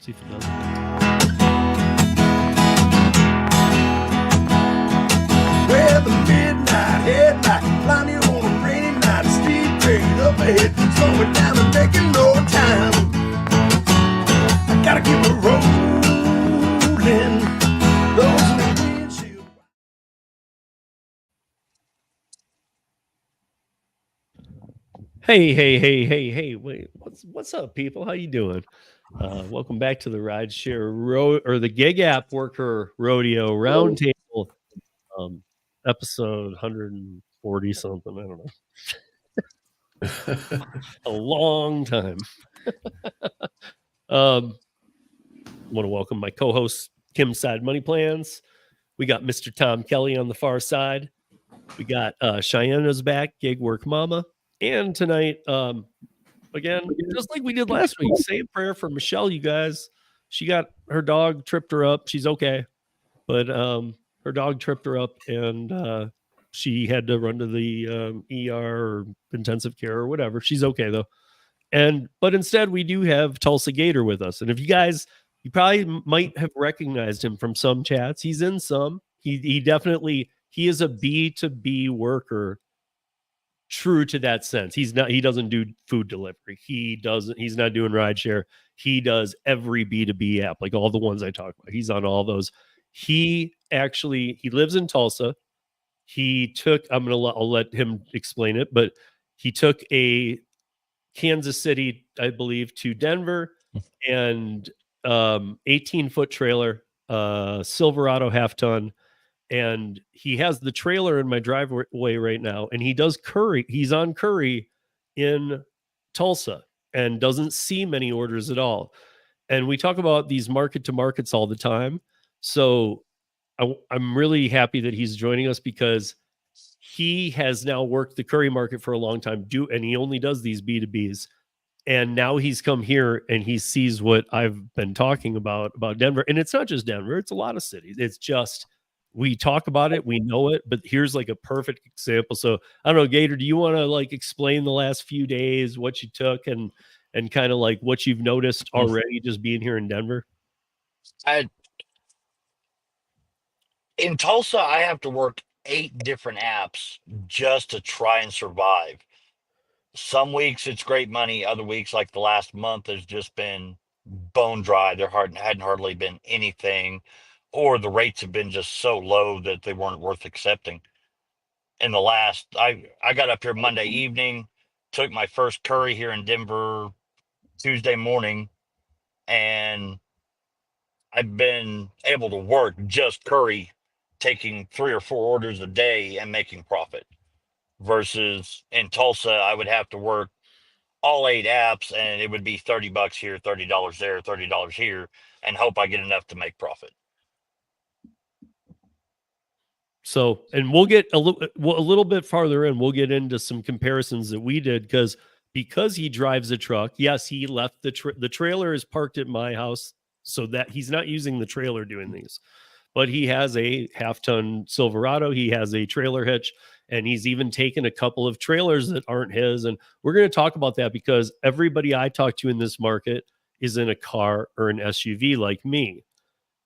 See if it does. Well, the midnight headlight, blinding on a rainy night, speed train up ahead, slowing down and making no time. I gotta keep it rolling. Those in the windshield. Hey! Wait, what's up, people? How you doing? Welcome back to the Rideshare or the Gig App Worker Rodeo Roundtable, episode 140 something. I don't know. A long time. Want to welcome my co-host Kim Side Money Plans. We got Mr. Tom Kelly on the far side. We got Cheyenne's back, Gig Work Mama, and tonight, again, just like we did last week, say a prayer for Michelle, you guys. She got her dog tripped her up. She's okay, but her dog tripped her up, and she had to run to the ER or intensive care or whatever. She's okay though. But instead, we do have Tulsa Gator with us, and if you guys, you probably might have recognized him from some chats. He's in some. He definitely is a B2B worker. True to that sense. He doesn't do food delivery. He's not doing rideshare. He does every B2B app, like all the ones I talk about. He's on all those. He lives in Tulsa. I'll let him explain it, but he took a Kansas City, I believe, to Denver, and 18-foot trailer, Silverado half ton. And he has the trailer in my driveway right now, and he does curry. He's on curry in Tulsa and doesn't see many orders at all. And we talk about these market to markets all the time. So I'm really happy that he's joining us because he has now worked the curry market for a long time, and he only does these B2Bs. And now he's come here and he sees what I've been talking about Denver. And it's not just Denver, it's a lot of cities. It's just, we talk about it, we know it, but here's like a perfect example. So I don't know, Gator, do you want to like explain the last few days, what you took and kind of like what you've noticed already just being here in Denver? In Tulsa, I have to work 8 different apps just to try and survive. Some weeks it's great money. Other weeks, like the last month, has just been bone dry. There hadn't hardly been anything, or the rates have been just so low that they weren't worth accepting. In the last, I got up here Monday evening, took my first curry here in Denver Tuesday morning, and I've been able to work just curry, taking 3 or 4 orders a day and making profit. Versus in Tulsa, I would have to work all 8 apps and it would be $30 here, $30 there, $30 here, and hope I get enough to make profit. So, and we'll get a little bit farther in, we'll get into some comparisons that we did because he drives a truck. Yes, he left the trailer is parked at my house, so that he's not using the trailer doing these, but he has a half-ton Silverado. He has a trailer hitch, and he's even taken a couple of trailers that aren't his. And we're going to talk about that because everybody I talk to in this market is in a car or an SUV like me.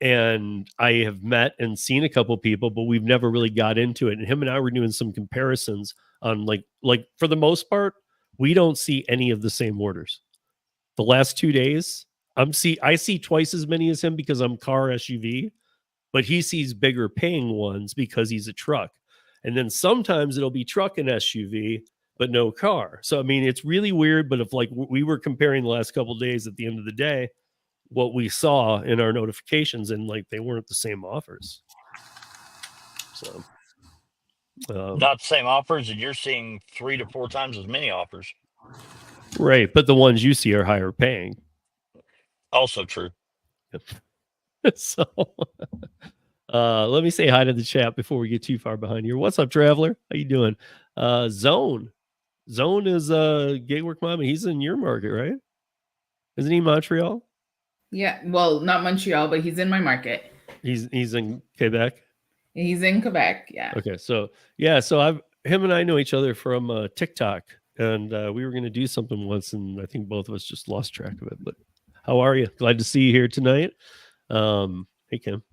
And I have met and seen a couple people, but we've never really got into it. And him and I were doing some comparisons on like for the most part, we don't see any of the same orders. The last 2 days, I see twice as many as him because I'm car SUV, but he sees bigger paying ones because he's a truck. And then sometimes it'll be truck and SUV, but no car. So, I mean, it's really weird. But if like we were comparing the last couple of days, at the end of the day, what we saw in our notifications, and like they weren't the same offers. So not the same offers, and you're seeing 3 to 4 times as many offers. Right, but the ones you see are higher paying. Also true. So let me say hi to the chat before we get too far behind here. What's up, Traveler? How you doing? Zone is Gig Work Mama. He's in your market, right? Isn't he Montreal? Yeah, well, not Montreal, but he's in my market. He's in Quebec. He's in Quebec, yeah. Okay, so yeah, so him and I know each other from TikTok, and we were going to do something once, and I think both of us just lost track of it. But how are you? Glad to see you here tonight. Hey, Kim.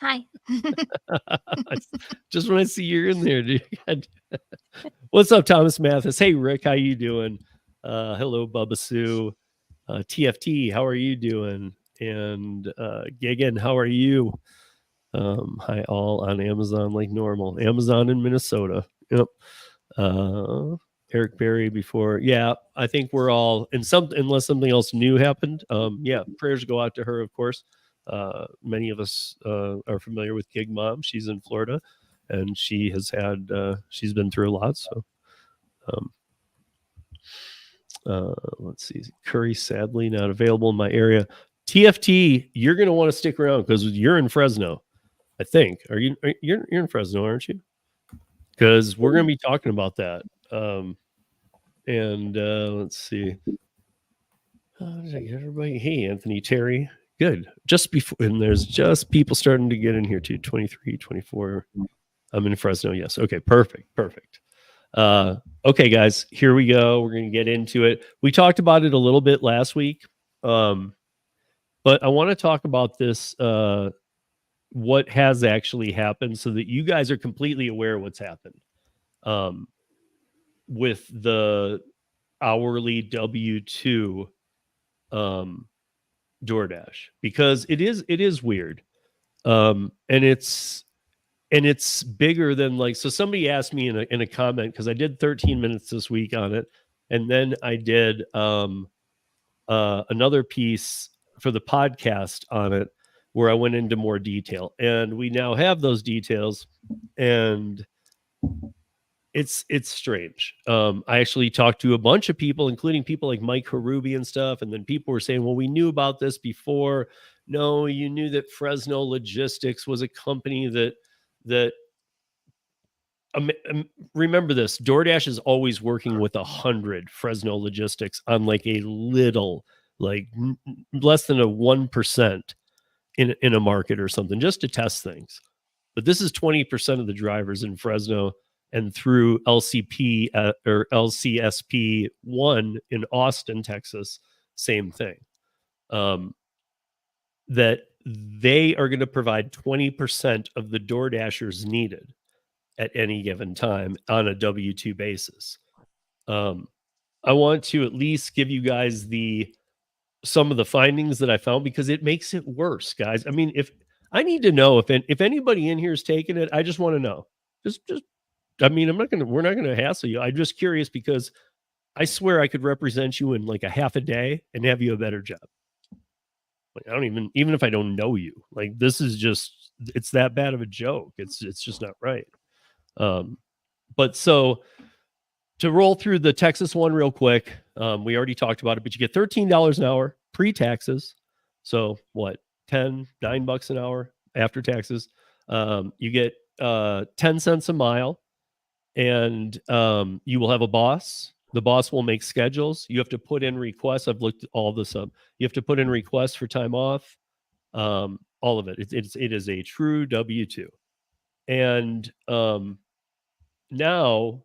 Hi. Just when I see you're in there, dude. What's up, Thomas Mathis? Hey, Rick, how you doing? Hello, Bubba Sue. TFT, how are you doing? And Gigan, how are you? Hi, all on Amazon like normal. Amazon in Minnesota. Yep. Eric Berry before. Yeah, I think we're all unless something else new happened. Yeah, prayers go out to her, of course. Many of us are familiar with Gig Mom. She's in Florida, and she's been through a lot. So, let's see. Curry, sadly, not available in my area. TFT, you're going to want to stick around because you're in Fresno, I think. You're in Fresno, aren't you? Because we're going to be talking about that. Let's see. Did I get everybody? Hey, Anthony, Terry. Good. Just before, and there's just people starting to get in here too. 23, 24. I'm in Fresno. Yes. Okay. Perfect. Okay, guys, here we go. We're going to get into it. We talked about it a little bit last week. But I want to talk about this, what has actually happened so that you guys are completely aware of what's happened. With the hourly W-2 DoorDash, because it is weird. And it's bigger than like, so somebody asked me in a comment, because I did 13 minutes this week on it, and then I did another piece for the podcast on it where I went into more detail, and we now have those details, and it's strange. I actually talked to a bunch of people, including people like Mike Harubi and stuff. And then people were saying, well, we knew about this before. No, you knew that Fresno Logistics was a company that remember this, DoorDash is always working with 100 Fresno Logistics on like a little, like less than a 1% in a market or something, just to test things. But this is 20% of the drivers in Fresno, and through LCP or LCSP 1 in Austin, Texas, same thing. That they are going to provide 20% of the DoorDashers needed at any given time on a W-2 basis. I want to at least give you guys some of the findings that I found, because it makes it worse, guys. I mean, if I need to know if anybody in here is taking it, I just want to know. Just I mean, we're not gonna hassle you. I'm just curious, because I swear I could represent you in like a half a day and have you a better job. Like, I don't even if I don't know you, like, this is just, it's that bad of a joke. It's just not right. But so to roll through the Texas one real quick, we already talked about it, but you get $13 an hour pre-taxes. So what, $9 an hour after taxes. You get 10 cents a mile. And you will have a boss. The boss will make schedules. You have to put in requests. I've looked all this up. You have to put in requests for time off. All of it. It is a true W-2. And now,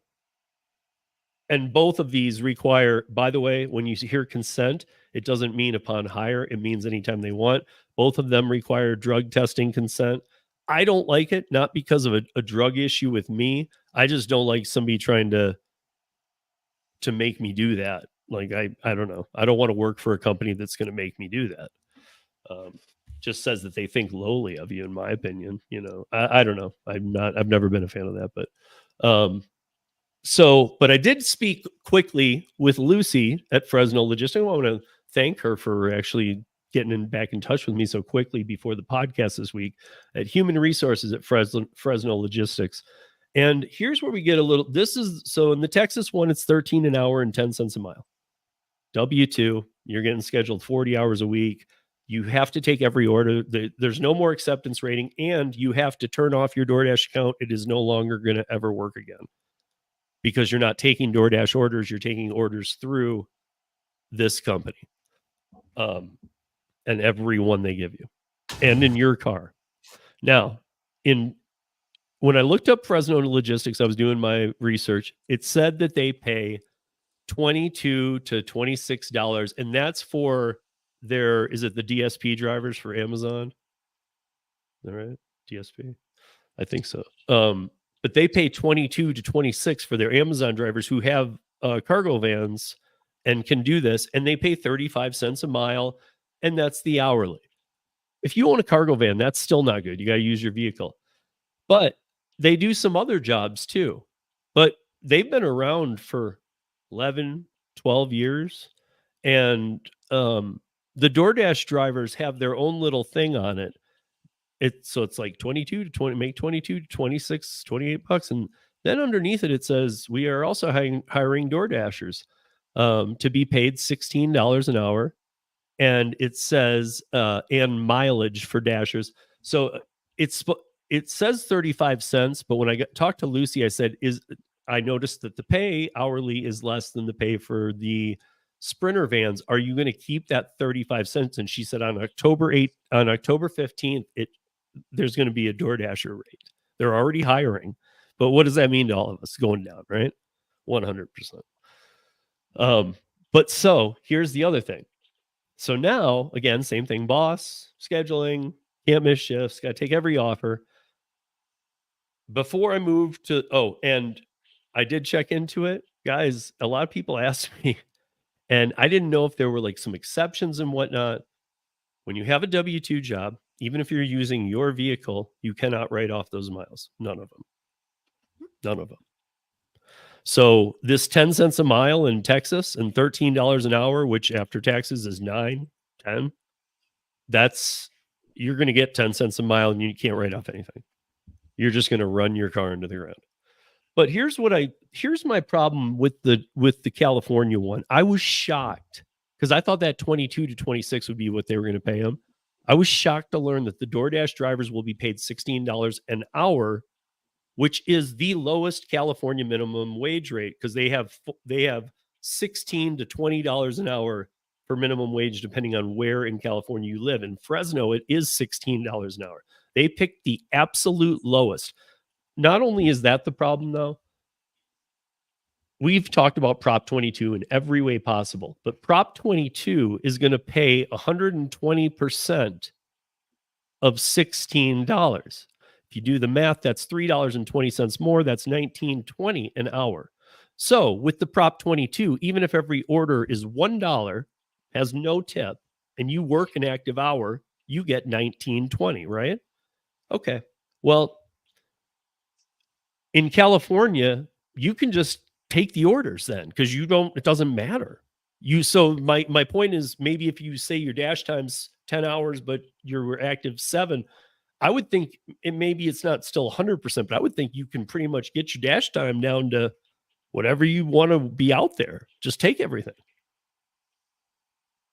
and both of these require, by the way, when you hear consent, it doesn't mean upon hire. It means anytime they want. Both of them require drug testing consent. I don't like it, not because of a drug issue with me. I just don't like somebody trying to make me do that. Like, I don't know. I don't want to work for a company that's going to make me do that. Just says that they think lowly of you, in my opinion. You know, I don't know. I've never been a fan of that, but but I did speak quickly with Lucy at Fresno Logistics. I want to thank her for actually getting back in touch with me so quickly before the podcast this week, at Human Resources at Fresno Logistics. And here's where we get a little, so in the Texas one, it's 13 an hour and 10 cents a mile. W-2, you're getting scheduled 40 hours a week. You have to take every order. There's no more acceptance rating, and you have to turn off your DoorDash account. It is no longer going to ever work again, because you're not taking DoorDash orders. You're taking orders through this company. And every one they give you, and in your car. Now, when I looked up Fresno Logistics, I was doing my research. It said that they pay $22 to $26, and that's for is it the DSP drivers for Amazon? Is that right? DSP? I think so. But they pay 22 to 26 for their Amazon drivers who have cargo vans and can do this, and they pay 35 cents a mile, and that's the hourly. If you own a cargo van, that's still not good. You got to use your vehicle. But they do some other jobs too. But they've been around for 11, 12 years. And the DoorDash drivers have their own little thing on it. So it's like 22 to 20, make 22 to 26, 28 bucks. And then underneath it, it says, we are also hiring DoorDashers to be paid $16 an hour. And it says, and mileage for dashers. So it says 35 cents. But when I talked to Lucy, I said, I noticed that the pay hourly is less than the pay for the Sprinter vans. Are you going to keep that 35 cents? And she said on October 15th, there's going to be a DoorDasher rate. They're already hiring. But what does that mean to all of us? Going down, right? 100%. But so here's the other thing. So now, again, same thing, boss, scheduling, can't miss shifts, got to take every offer. Before I moved to, and I did check into it. Guys, a lot of people asked me, and I didn't know if there were like some exceptions and whatnot. When you have a W-2 job, even if you're using your vehicle, you cannot write off those miles. None of them. None of them. So this 10 cents a mile in Texas and $13 an hour, which after taxes is 9, 10, you're going to get 10 cents a mile and you can't write off anything. You're just going to run your car into the ground. But here's my problem with the California one. I was shocked because I thought that 22 to 26 would be what they were going to pay them. I was shocked to learn that the DoorDash drivers will be paid $16 an hour, which is the lowest California minimum wage rate because they have $16 to $20 an hour for minimum wage, depending on where in California you live. In Fresno, it is $16 an hour. They picked the absolute lowest. Not only is that the problem, though, we've talked about Prop 22 in every way possible, but Prop 22 is going to pay 120% of $16. If you do the math, that's $3.20 more. That's $19.20 an hour. So with the Prop 22, even if every order is $1, has no tip, and you work an active hour, you get $19.20, right? Okay. Well, in California, you can just take the orders then because it doesn't matter. So my point is, maybe if you say your dash time's 10 hours, but you're active 7, I would think maybe it's not still 100%, but I would think you can pretty much get your dash time down to whatever you want to be out there. Just take everything.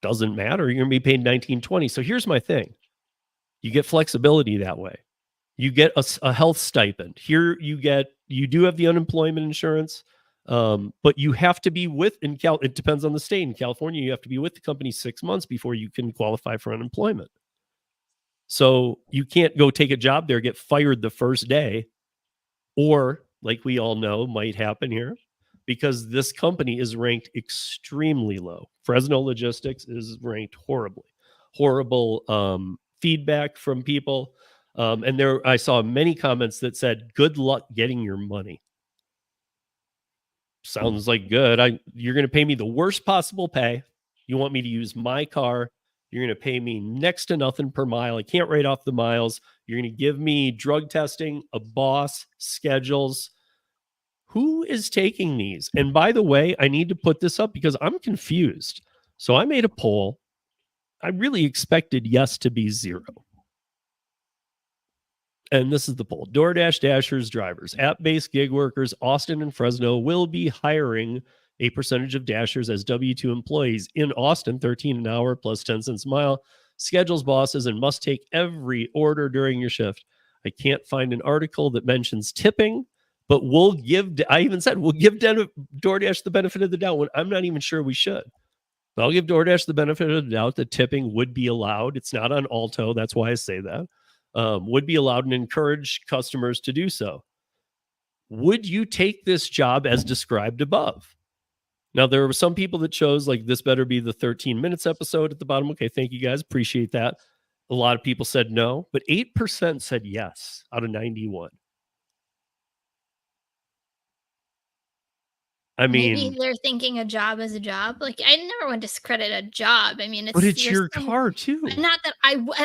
Doesn't matter. You're going to be paid $19.20. So here's my thing. You get flexibility that way. You get a health stipend. Here you do have the unemployment insurance, but you have to be it depends on the state. In California, you have to be with the company 6 months before you can qualify for unemployment. So you can't go take a job there, get fired the first day, or like we all know might happen here, because this company is ranked extremely low. Fresno Logistics is ranked horribly. Horrible feedback from people. And I saw many comments that said, good luck getting your money. Sounds like good. You're going to pay me the worst possible pay. You want me to use my car. You're going to pay me next to nothing per mile. I can't write off the miles. You're going to give me drug testing, a boss, schedules. Who is taking these? And by the way, I need to put this up because I'm confused. So I made a poll. I really expected yes to be 0. And this is the poll. DoorDash, Dashers, drivers, app-based gig workers, Austin and Fresno will be hiring a percentage of Dashers as W-2 employees. In Austin, $13 an hour plus 10 cents a mile. Schedules bosses and must take every order during your shift. I can't find an article that mentions tipping, but I even said we'll give DoorDash the benefit of the doubt when I'm not even sure we should. But I'll give DoorDash the benefit of the doubt that tipping would be allowed. It's not on Alto. That's why I say that. Would be allowed and encourage customers to do so. Would you take this job as described above? Now, there were some people that chose, like, this better be the 13 minutes episode at the bottom. Okay, thank you guys. Appreciate that. A lot of people said no, but 8% said yes out of 91. I Maybe mean, they're thinking a job is a job. Like, I never want to discredit a job. I mean, but it's it's your car too. not that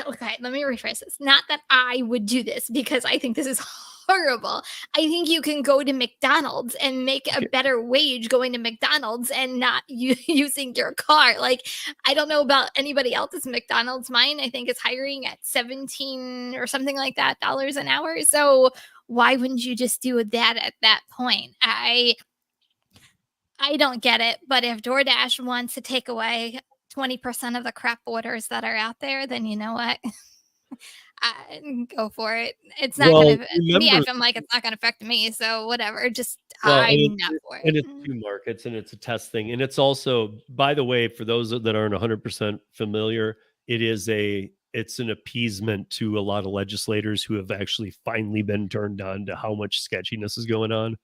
okay, let me rephrase this. Not that I would do this because I think this is horrible. I think you can go to McDonald's and make a better wage going to McDonald's and not using your car. Like, I don't know about anybody else's McDonald's. Mine, I think, is hiring at 17 or something like that dollars an hour. So why wouldn't you just do that at that point? I don't get it, but if DoorDash wants to take away 20% of the crap orders that are out there, then you know what? Go for it. It's not Well, gonna me, I remember, feel like it's not gonna affect me, so whatever. Just well, I'm not for and it. it's two markets and it's a test thing. And it's also, by the way, for those that aren't 100% familiar, it's an appeasement to a lot of legislators who have actually finally been turned on to how much sketchiness is going on.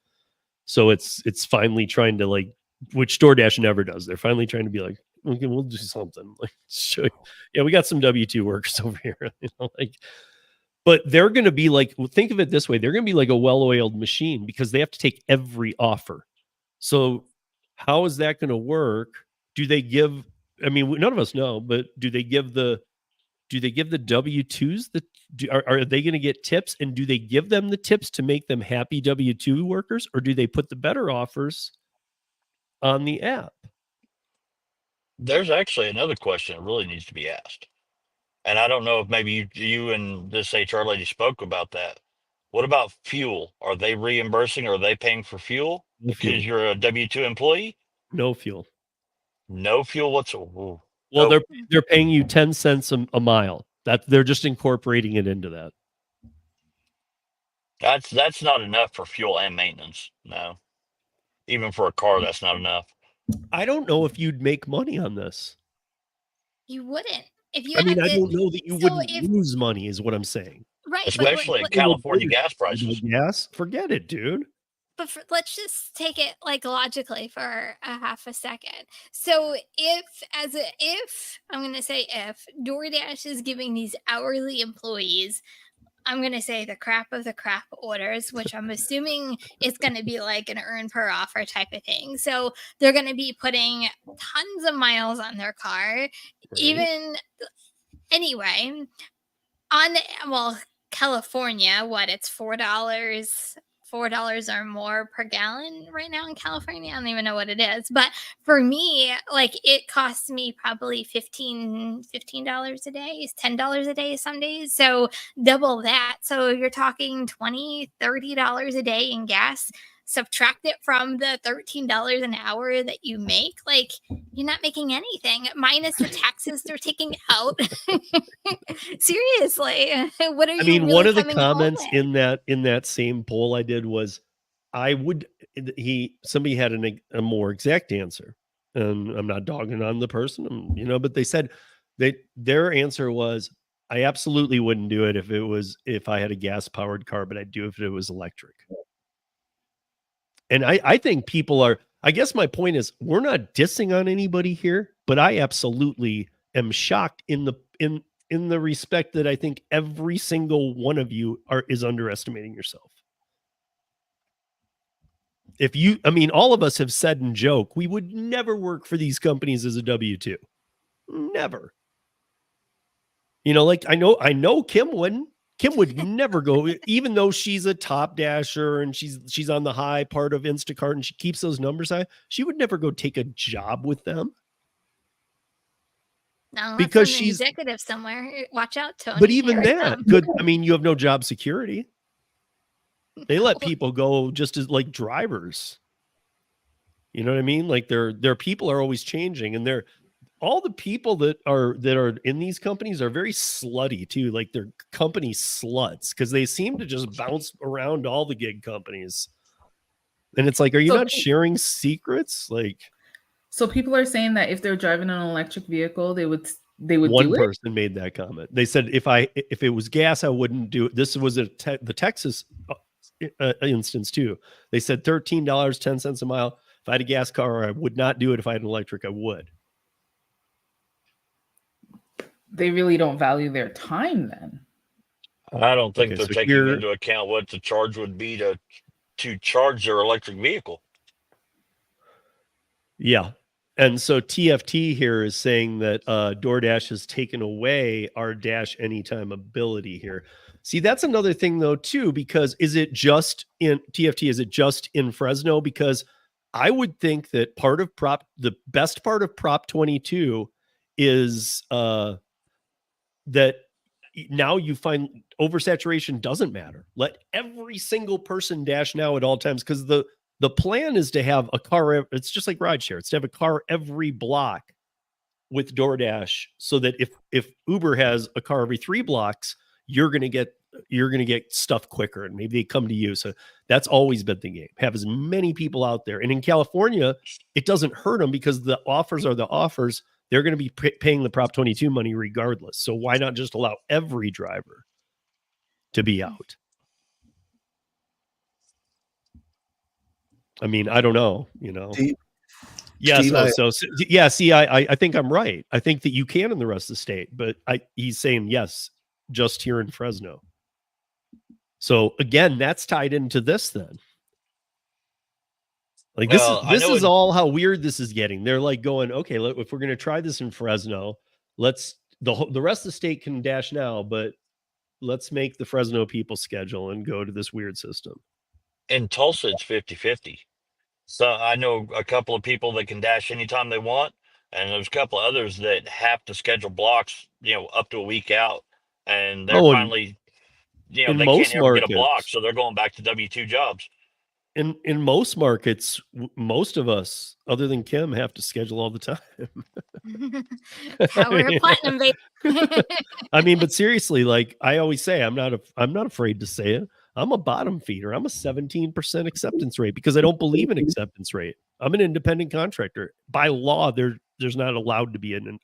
So it's finally trying to, like, which DoorDash never does. They're finally trying to be like, okay, we'll do something. Like, show you. Yeah, we got some W-2 workers over here, like, but they're going to be like, think of it this way: they're going to be like a well-oiled machine because they have to take every offer. So how is that going to work? Do they give? I mean, none of us know, but do they give the W-2s? Are they going to get tips, and do they give them the tips to make them happy W-2 workers, or do they put the better offers on the app? There's actually another question that really needs to be asked. And I don't know if maybe you and this HR lady spoke about that. What about fuel? Are they reimbursing or are they paying for fuel No fuel. because you're a W-2 employee? No fuel. No fuel whatsoever. Well, Nope. they're paying you 10 cents a mile. That they're just incorporating it into that. That's not enough for fuel and maintenance. No. Even for a car, that's not enough. I don't know if you'd make money on this. You wouldn't. If you I mean, had I to, don't know that you so wouldn't if lose money, is what I'm saying. right, Especially at but California gas prices. Yes, forget it, dude. let's just take it like logically for a half a second. So if I'm going to say if DoorDash is giving these hourly employees, I'm going to say the crap of the crap orders, which I'm assuming is going to be like an earn per offer type of thing. So they're going to be putting tons of miles on their car, Right. even anyway, California, it's $4 or more per gallon right now in California. I don't even know what it is, but for me, like, it costs me probably $15 a day, $10 a day some days. So double that. So you're talking $20, $30 a day in gas. Subtract it from the $13 an hour that you make. Like, you're not making anything minus the taxes they're taking out. Seriously, what are you? I mean, really one of the coming home comments with? in that same poll I did was, somebody had a more exact answer, and I'm not dogging on the person, but they said their answer was, I absolutely wouldn't do it if I had a gas powered car, but I'd do it if it was electric. And I think I guess my point is, we're not dissing on anybody here, but I absolutely am shocked in the respect that I think every single one of you is underestimating yourself. All of us have said in joke, we would never work for these companies as a W-2. Never. Like, I know Kim wouldn't. Kim would never go, even though she's a top dasher and she's on the high part of Instacart and she keeps those numbers high. She would never go take a job with them. No, because that's an she's executive somewhere. Watch out, Tony. But even Here I that, come. good. I mean, you have no job security. They let people go just as like drivers. You know what I mean? Like their people are always changing, and all the people that are in these companies are very slutty too. Like they're company sluts because they seem to just bounce around all the gig companies. And it's like, are you not sharing secrets? Like, so people are saying that if they're driving an electric vehicle, they would one do it? person made that comment. They said, if it was gas, I wouldn't do it. This was the Texas instance too. They said $13.10 a mile. If I had a gas car, I would not do it. If I had an electric, I would. They really don't value their time then. I don't think Okay, they're so taking here- into account what the charge would be to charge their electric vehicle. Yeah. And so TFT here is saying that DoorDash has taken away our Dash Anytime ability here. See, that's another thing though, too, because is it just in TFT? Is it just in Fresno? Because I would think that the best part of Prop 22 is that now you find oversaturation doesn't matter. Let every single person dash now at all times, because the plan is to have a car. It's just like rideshare. It's to have a car every block with DoorDash, so that if Uber has a car every 3 blocks, you're going to get stuff quicker, and maybe they come to you. So that's always been the game. Have as many people out there. And in California, it doesn't hurt them because the offers are the offers. They're going to be paying the Prop 22 money regardless. So why not just allow every driver to be out? I mean, I don't know, Steve, Yes. Steve, Yeah. See, I think I'm right. I think that you can in the rest of the state, but he's saying yes, just here in Fresno. So again, that's tied into this then. Like Well, this is all how weird this is getting. They're like going, okay, if we're going to try this in Fresno, the rest of the state can dash now, but let's make the Fresno people schedule and go to this weird system. In Tulsa, it's 50-50. So I know a couple of people that can dash anytime they want, and there's a couple of others that have to schedule blocks, up to a week out, and they're finally, they can't ever get a block, so they're going back to W-2 jobs. In most markets, most of us, other than Kim, have to schedule all the time. Power of platinum, baby. I mean, but seriously, like I always say, I'm not afraid to say it. I'm a bottom feeder. I'm a 17% acceptance rate because I don't believe in acceptance rate. I'm an independent contractor. By law, there's not allowed to be an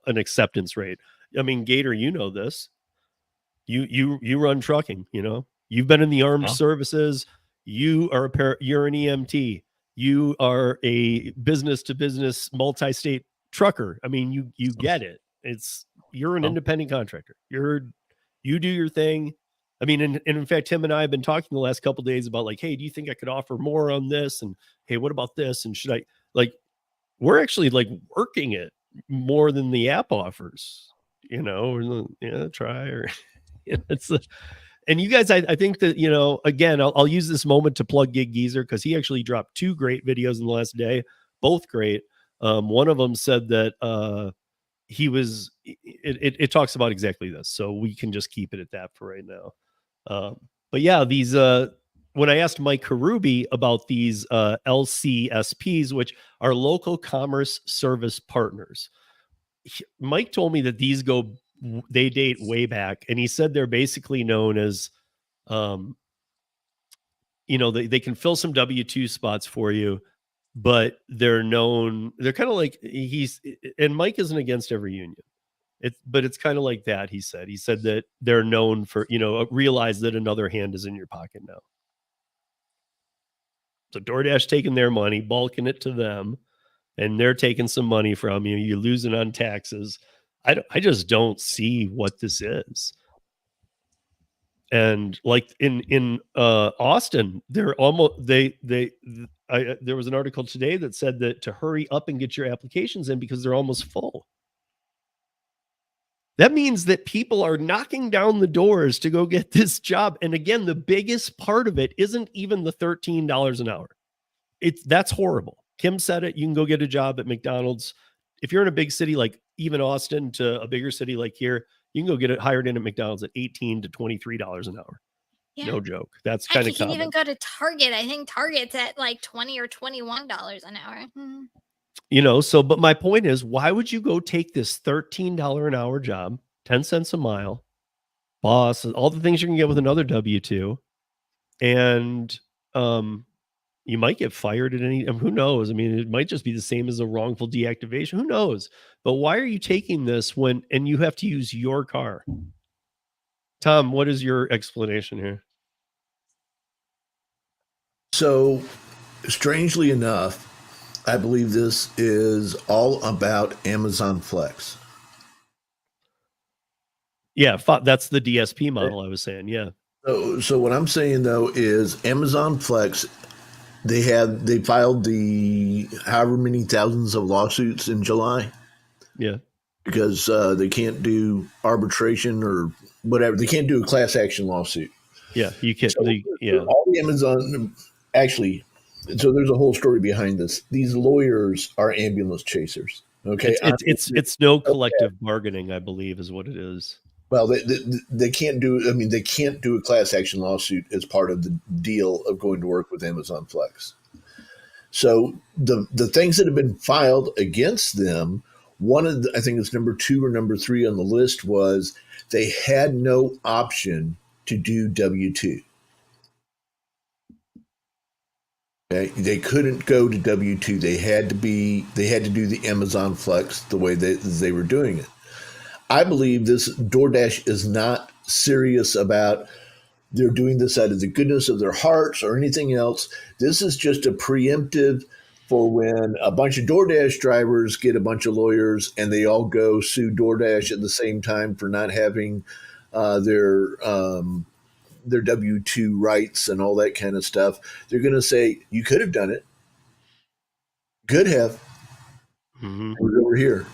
acceptance rate. I mean, Gator, you know this. You run trucking. You've been in the armed services. You're an EMT. You are a business to business multi-state trucker. I mean, you get it. You're an independent contractor. You do your thing. I mean, and in fact, him and I have been talking the last couple of days about like, hey, do you think I could offer more on this? And hey, what about this? And should I we're actually like working it more than the app offers, try or and you guys, I think that, again, I'll use this moment to plug Gig Geezer because he actually dropped 2 great videos in the last day, both great. One of them said that it talks about exactly this, so we can just keep it at that for right now. But yeah, these when I asked Mike Karubi about these LCSPs, which are local commerce service partners, Mike told me that these they date way back, and he said they're basically known as they can fill some W-2 spots for you, but they're kind of like and Mike isn't against every union. But it's kind of like that. He said that they're known for, realize that another hand is in your pocket now. So DoorDash taking their money, bulking it to them, and they're taking some money from you. You're losing on taxes. I just don't see what this is. And like in Austin, there was an article today that said that to hurry up and get your applications in because they're almost full. That means that people are knocking down the doors to go get this job. And again, the biggest part of it isn't even the $13 an hour. That's horrible. Kim said it. You can go get a job at McDonald's. If you're in a big city, like even Austin, to a bigger city like here, you can go get it hired in at McDonald's at $18 to $23 an hour. Yeah. No joke. That's kind of common. You can even go to Target. I think Target's at like $20 or $21 an hour. But my point is, why would you go take this $13 an hour job, 10 cents a mile, boss, all the things you can get with another W-2, and you might get fired at who knows? I mean, it might just be the same as a wrongful deactivation. Who knows? But why are you taking this and you have to use your car? Tom, what is your explanation here? So Strangely enough, I believe this is all about Amazon Flex. Yeah, that's the DSP model I was saying. Yeah. So what I'm saying though is Amazon Flex. They filed the however many thousands of lawsuits in July. Yeah. Because they can't do arbitration or whatever. They can't do a class action lawsuit. Yeah, you can't. So, yeah, all the Amazon actually. So there's a whole story behind this. These lawyers are ambulance chasers. Okay, it's no collective bargaining, I believe, is what it is. Well, they can't do. I mean, they can't do a class action lawsuit as part of the deal of going to work with Amazon Flex. So the things that have been filed against them, one of the, I think it's number 2 or number 3 on the list, was they had no option to do W-2. Okay? They couldn't go to W-2. They had to do the Amazon Flex the way that they were doing it. I believe this DoorDash is not serious about they're doing this out of the goodness of their hearts or anything else. This is just a preemptive for when a bunch of DoorDash drivers get a bunch of lawyers and they all go sue DoorDash at the same time for not having their W-2 rights and all that kind of stuff. They're going to say, you could have done it. Could have. Mm-hmm. It was over here.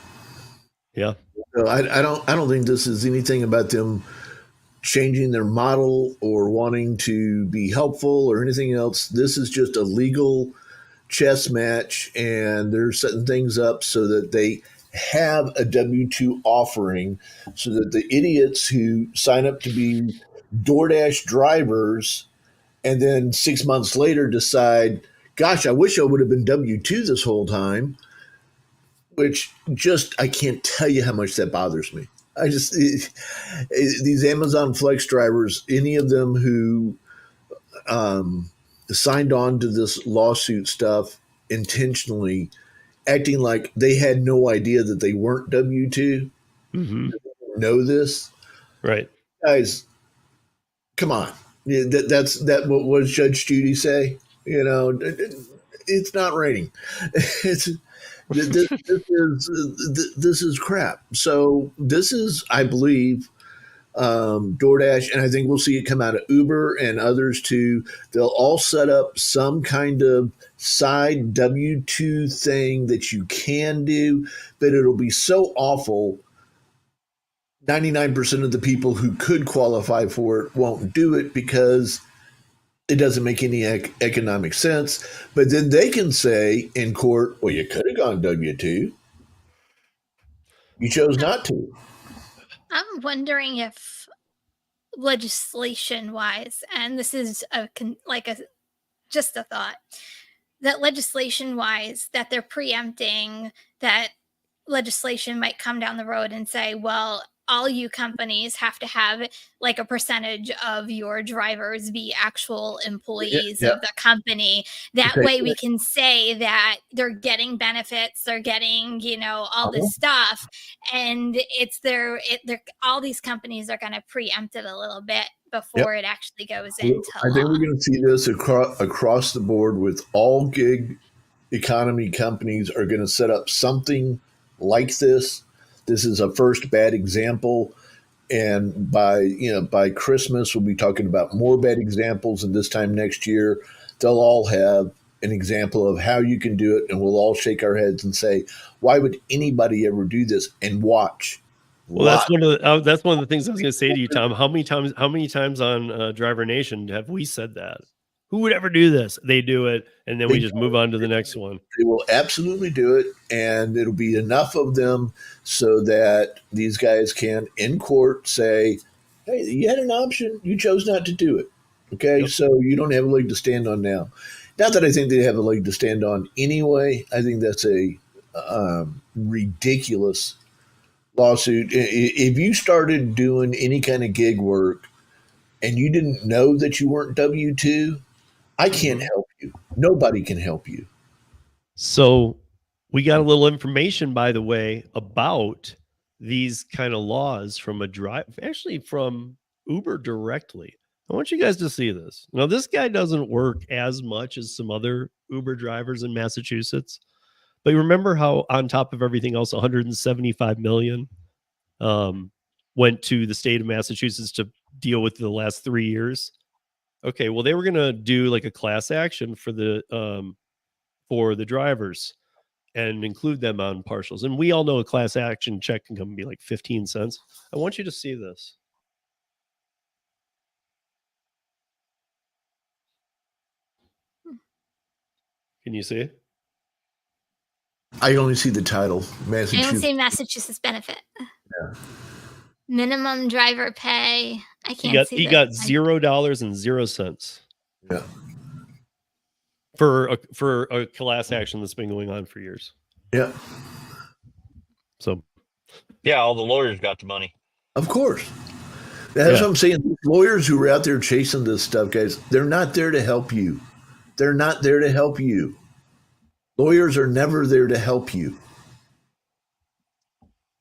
Yeah. So I don't think this is anything about them changing their model or wanting to be helpful or anything else. This is just a legal chess match, and they're setting things up so that they have a W-2 offering so that the idiots who sign up to be DoorDash drivers and then 6 months later decide, gosh, I wish I would have been W-2 this whole time, which just, I can't tell you how much that bothers me. These Amazon Flex drivers, any of them who signed on to this lawsuit stuff intentionally, acting like they had no idea that they weren't W-2, know this. Right. Guys, come on. That's what does Judge Judy say? You know, it's not raining. This is crap. So this is, I believe, DoorDash, and I think we'll see it come out of Uber and others too. They'll all set up some kind of side W-2 thing that you can do, but it'll be so awful. 99% of the people who could qualify for it won't do it because it doesn't make any economic sense. But then they can say in court, well, you could have gone W-2. You chose not to. I'm wondering if legislation wise, and this is just a thought, that legislation wise, that they're preempting that legislation might come down the road and say, well, all you companies have to have like a percentage of your drivers be actual employees of the company. That way we can say that they're getting benefits, they're getting, all this stuff. And all these companies are going to preempt it a little bit before it actually goes into law. I think we're going to see this across the board with all gig economy companies are going to set up something like this. This is a first bad example, and by Christmas we'll be talking about more bad examples, and this time next year they'll all have an example of how you can do it, and we'll all shake our heads and say, why would anybody ever do this? And watch. Well, that's one of the things I was going to say to you, Tom. How many times on Driver Nation have we said that? Who would ever do this? They do it, and then we just move on to the next one. They will absolutely do it, and it'll be enough of them so that these guys can, in court, say, hey, you had an option. You chose not to do it. Okay, so you don't have a leg to stand on now. Not that I think they have a leg to stand on anyway. I think that's a ridiculous lawsuit. If you started doing any kind of gig work and you didn't know that you weren't W-2, I can't help you. Nobody can help you. So we got a little information, by the way, about these kind of laws from from Uber directly. I want you guys to see this. Now, this guy doesn't work as much as some other Uber drivers in Massachusetts, but you remember how on top of everything else, 175 million went to the state of Massachusetts to deal with the last 3 years. Okay, well, they were going to do like a class action for the drivers and include them on partials. And we all know a class action check can come and be like 15 cents. I want you to see this. Can you see? I only see the title, I Massachusetts. don't see Massachusetts benefit. Yeah. Minimum driver pay. I can't see. He got $0.00. Yeah. For a class action that's been going on for years. Yeah. So, Yeah, all the lawyers got the money. Of course. That's what I'm saying. These lawyers who are out there chasing this stuff, guys, they're not there to help you. They're not there to help you. Lawyers are never there to help you.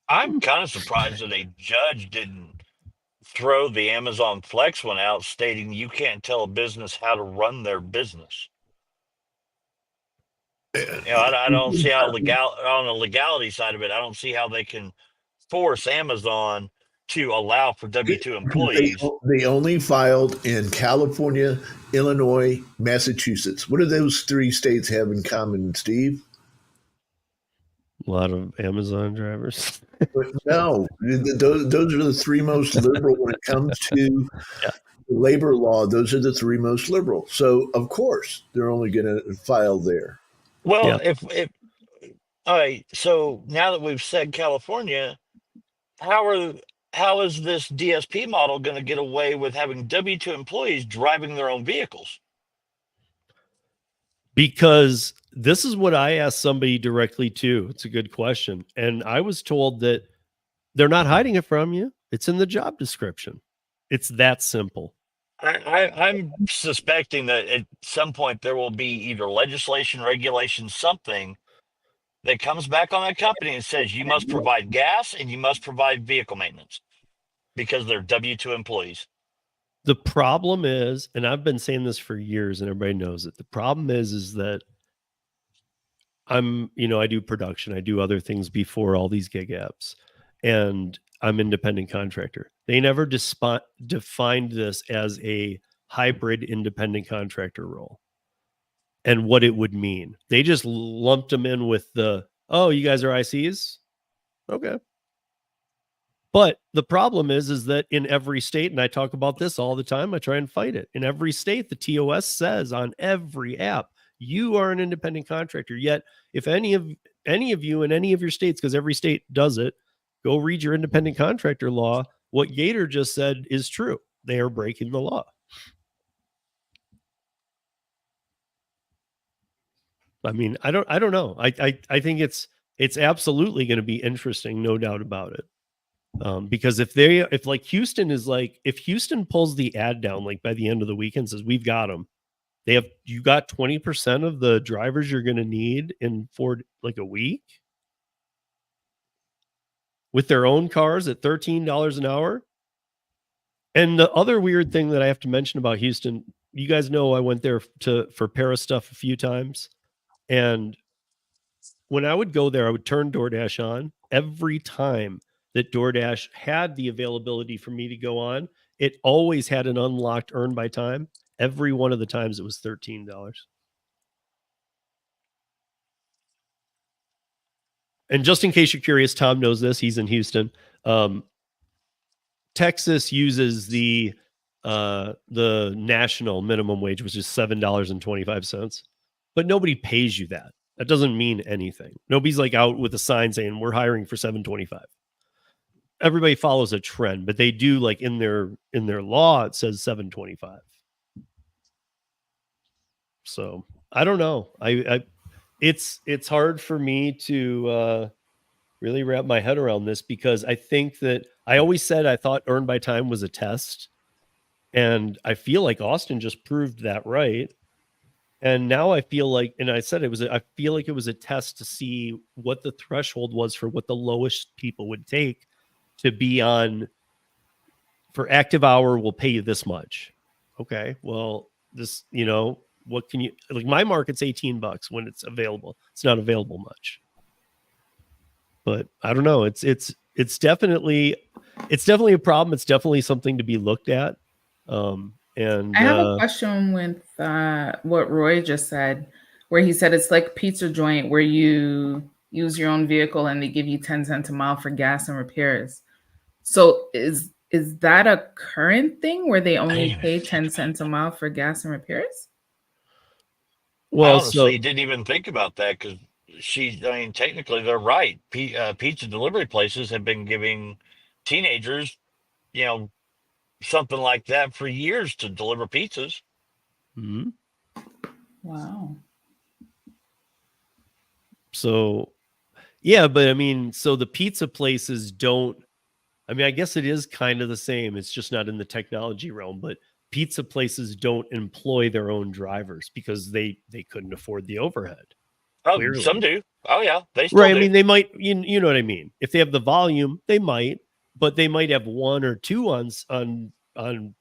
I'm kind of surprised that a judge didn't throw the Amazon Flex one out stating you can't tell a business how to run their business. I don't see how on the legality side of it, I don't see how they can force Amazon to allow for W-2 employees. They only filed in California, Illinois, Massachusetts. What do those 3 states have in common, Steve? a lot of Amazon drivers. But no, those are the 3 most liberal when it comes to labor law. Those are the 3 most liberal. So, of course, they're only going to file there. Well, if all right, so now that we've said California, how is this DSP model going to get away with having W-2 employees driving their own vehicles? Because this is what I asked somebody directly too. It's a good question. And I was told that they're not hiding it from you. It's in the job description. It's that simple. I'm suspecting that at some point there will be either legislation, regulation, something that comes back on that company and says you must provide gas and you must provide vehicle maintenance because they're W-2 employees. The problem is, and I've been saying this for years and everybody knows it. The problem is that I do production. I do other things before all these gig apps, and I'm independent contractor. They never defined this as a hybrid independent contractor role and what it would mean. They just lumped them in with you guys are ICs? Okay. But the problem is that in every state, and I talk about this all the time, I try and fight it. In every state, the TOS says on every app, you are an independent contractor. Yet, if any of you in any of your states, because every state does it, go read your independent contractor law. What Gator just said is true. They are breaking the law. I mean, I don't know. I think it's absolutely going to be interesting, no doubt about it. Because if Houston pulls the ad down like by the end of the week and says we've got them, you got 20% of the drivers you're going to need for like a week with their own cars at $13 an hour. And the other weird thing that I have to mention about Houston, you guys know I went there for Paris stuff a few times, and when I would go there, I would turn DoorDash on. Every time that DoorDash had the availability for me to go on, it always had an unlocked earn by time. Every one of the times it was $13. And just in case you're curious, Tom knows this. He's in Houston. Texas uses the national minimum wage, which is $7.25, but nobody pays you that. That doesn't mean anything. Nobody's like out with a sign saying we're hiring for $7.25. Everybody follows a trend, but they do like in their law it says $7.25. So I don't know. It's hard for me to really wrap my head around this, because I think that I always said I thought earn by time was a test, and I feel like Austin just proved that right. And now I feel like, and I said I feel like it was a test to see what the threshold was for what the lowest people would take to be on for active hour. We'll pay you this much. okay, well, this, you know, what can you, like, my market's $18 when it's available. It's not available much. But I don't know. It's definitely a problem. It's definitely something to be looked at. And I have a question with what Roy just said, where he said it's like pizza joint where you use your own vehicle and they give you 10 cents a mile for gas and repairs. So is that a current thing where they only pay 10 cents a mile for gas and repairs? well, Honestly, didn't even think about that because technically they're right. Pizza delivery places have been giving teenagers, you know, something like that for years to deliver pizzas. mhm. Wow. So yeah, but I mean, so the pizza places don't, I mean, I guess it is kind of the same. It's just not in the technology realm, but pizza places don't employ their own drivers because they couldn't afford the overhead. Oh, Clearly. some do. Oh yeah, they still Right. do. I mean, they might, you know what I mean? If they have the volume, they might, but they might have one or two on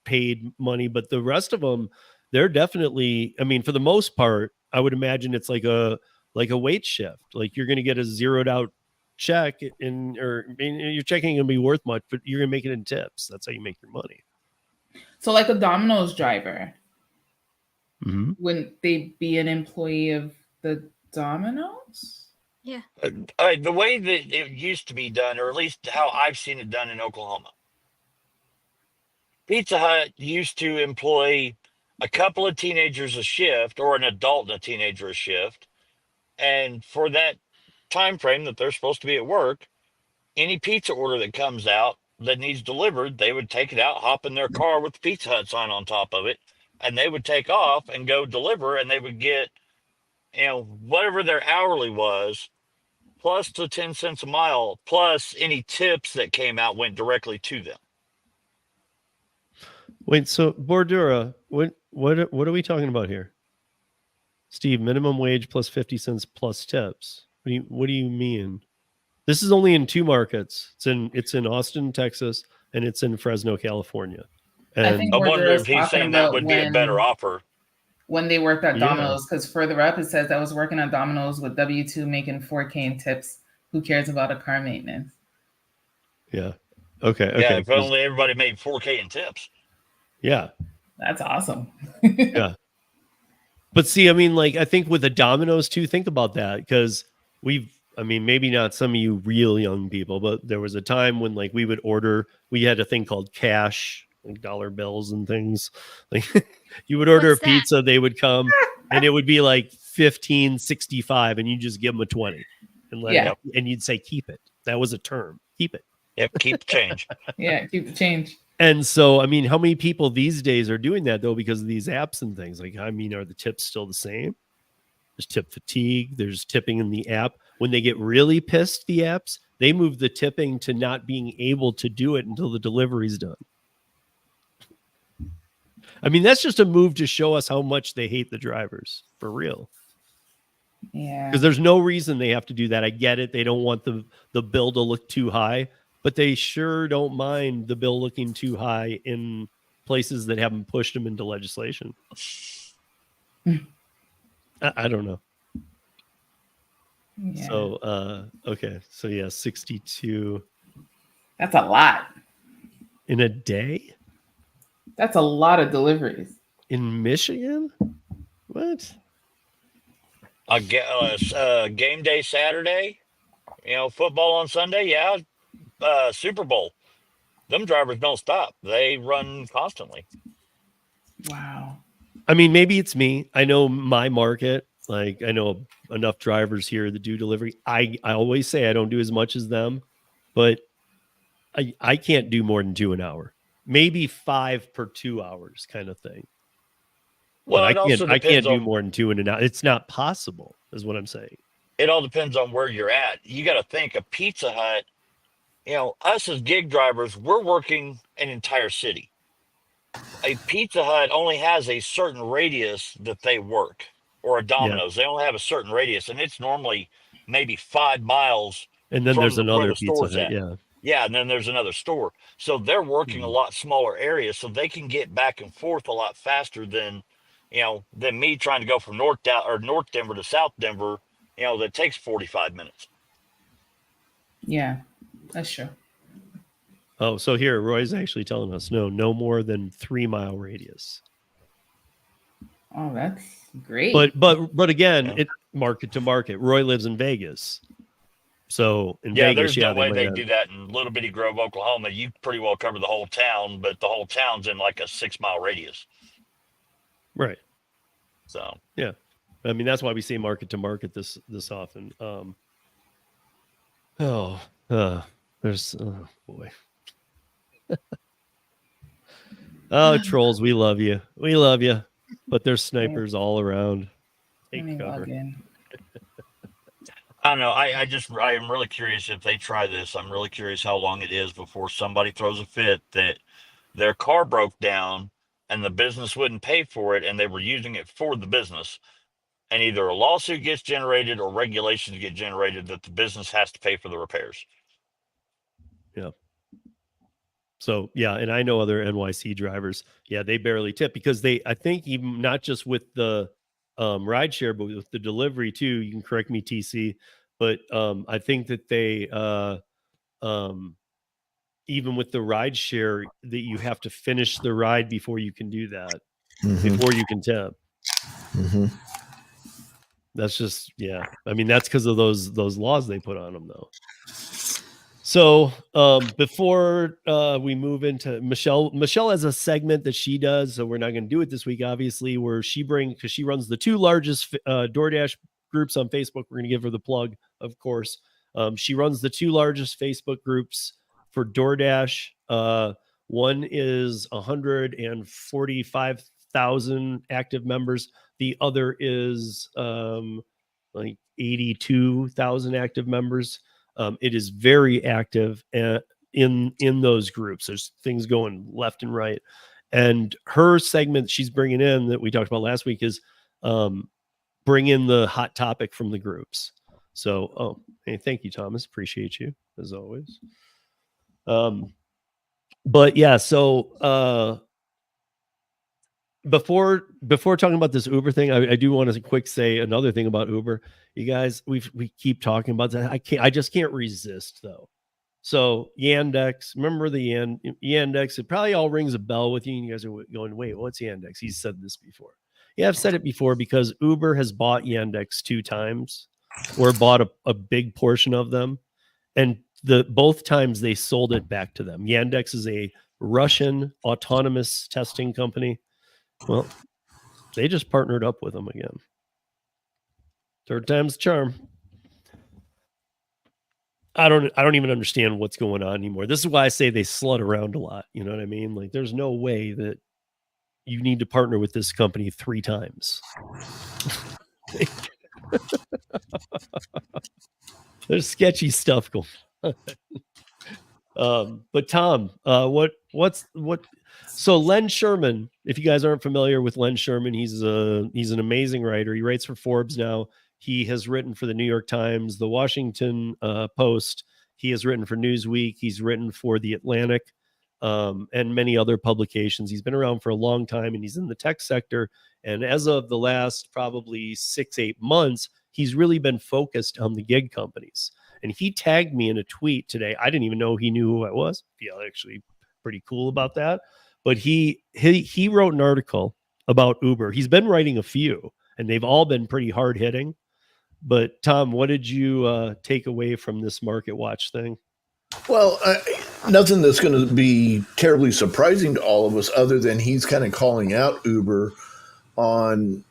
paid money, but the rest of them, they're definitely, I mean, for the most part, I would imagine it's like a wait shift. Like you're going to get a zeroed out check I mean, your check ain't going to be worth much, but you're going to make it in tips. That's how you make your money. So like a Domino's driver, Mm-hmm. wouldn't they be an employee of the Domino's? Yeah. The way that it used to be done, or at least how I've seen it done in Oklahoma, Pizza Hut used to employ a couple of teenagers a shift, or an adult and a teenager a shift, and for that time frame that they're supposed to be at work, any pizza order that comes out that needs delivered, they would take it out, hop in their car with the Pizza Hut sign on top of it, and they would take off and go deliver, and they would get, you know, whatever their hourly was, plus the 10 cents a mile, plus any tips that came out went directly to them. Wait, so Bordura, what are we talking about here? Steve, minimum wage plus 50 cents plus tips. What do you mean? This is only in two markets. It's in Austin, Texas, and it's in Fresno, California. And I think I wonder Bordura's if he's talking saying that about would be a better offer. when they worked at Yeah. Domino's, because further up it says I was working at Domino's with W-2 making $4K in tips. Who cares about a car maintenance? yeah. Okay. Yeah, if only everybody made $4K in tips. Yeah. That's awesome. Yeah. But see, I mean, like, I think with the Domino's too, think about that, because I mean, maybe not some of you real young people, but there was a time when, like, we would order, we had a thing called cash, like dollar bills and things. Like you would order What's a pizza, they would come and it would be like $15.65 and you just give them a 20 and let Yeah. it, and you'd say, keep it. That was a term. Keep it. Yep, keep the change. Yeah, keep the change. And so, I mean, how many people these days are doing that though, because of these apps and things? Like, I mean, are the tips still the same? There's tip fatigue. There's tipping in the app. When they get really pissed, the apps, they move the tipping to not being able to do it until the delivery's done. I mean, that's just a move to show us how much they hate the drivers, for real. Yeah. Because there's no reason they have to do that. I get it. They don't want the bill to look too high, but they sure don't mind the bill looking too high in places that haven't pushed them into legislation. I don't know. Yeah. So, okay. So yeah, 62 That's a lot. in a day That's a lot of deliveries. in Michigan. What? Game day Saturday, you know, football on Sunday. Yeah. Super Bowl. Them drivers don't stop. They run constantly. Wow. I mean, maybe it's me. I know my market. Like, I know enough drivers here that do delivery. I always say I don't do as much as them, but I can't do more than 2 an hour. Maybe 5 per 2 hours kind of thing. Well, But it also I can't depends do on, more than 2 in an hour. It's not possible, is what I'm saying. it all depends on where you're at. You got to think a Pizza Hut, you know, us as gig drivers, we're working an entire city. A Pizza Hut only has a certain radius that they work, or a Domino's. They only have a certain radius, and it's normally maybe 5 miles. And then From there's where another the Pizza store's Hut. at. Yeah. Yeah, and then there's another store. So they're working a lot smaller areas, so they can get back and forth a lot faster than, than me trying to go from North Denver to South Denver. That takes 45 minutes. Yeah, that's true. Oh, so here Roy's actually telling us no more than 3 mile radius. Oh, that's great. But again, it market to market. Roy lives in Vegas. So in Vegas, there's no way they have... do that in Little Bitty Grove, Oklahoma. You pretty well cover the whole town, but the whole town's in like a 6 mile radius. Right. So yeah, I mean that's why we say market to market this often. There's boy. Oh, trolls, we love you, but there's snipers all around. Take cover. I don't know. I am really curious if they try this. I'm really curious how long it is before somebody throws a fit that their car broke down and the business wouldn't pay for it and they were using it for the business. And either a lawsuit gets generated or regulations get generated that the business has to pay for the repairs. Yeah. So, yeah. And I know other NYC drivers. Yeah. They barely tip because I think even not just with the rideshare, but with the delivery too, you can correct me, TC, but I think that they, even with the rideshare, that you have to finish the ride before you can do that, before you can tip. That's just, yeah. I mean, that's because of those laws they put on them, though. So before we move into Michelle has a segment that she does. So we're not going to do it this week, obviously, where because she runs the 2 largest DoorDash groups on Facebook. We're going to give her the plug, of course. She runs the 2 largest Facebook groups for DoorDash. One is 145,000 active members. The other is like 82,000 active members. It is very active in those groups. There's things going left and right. And her segment she's bringing in that we talked about last week is bring in the hot topic from the groups. So, hey, thank you, Thomas. Appreciate you as always. But yeah, so before talking about this Uber thing, I do want to say another thing about Uber. You guys, we keep talking about that. I just can't resist though. So Yandex, remember the Yandex? It probably all rings a bell with you. And you guys are going, wait, what's Yandex? He's said this before. Yeah, I've said it before because Uber has bought Yandex 2 times, or bought a big portion of them, and both times they sold it back to them. Yandex is a Russian autonomous testing company. Well, they just partnered up with them again. 3rd time's the charm. I don't even understand what's going on anymore. This is why I say they slut around a lot. You know what I mean? Like, there's no way that you need to partner with this company 3 times. There's sketchy stuff going on. But Tom, what's so Len Sherman, if you guys aren't familiar with Len Sherman, he's an amazing writer. He writes for Forbes now. He has written for the New York Times, the Washington Post. He has written for Newsweek. He's written for the Atlantic, and many other publications. He's been around for a long time, and he's in the tech sector. And as of the last probably 6-8 months, he's really been focused on the gig companies. And he tagged me in a tweet today. I didn't even know he knew who I was. I feel actually pretty cool about that. But he wrote an article about Uber. He's been writing a few, and they've all been pretty hard hitting. But Tom, what did you take away from this Market Watch thing? Well, nothing that's going to be terribly surprising to all of us, other than he's kind of calling out Uber on,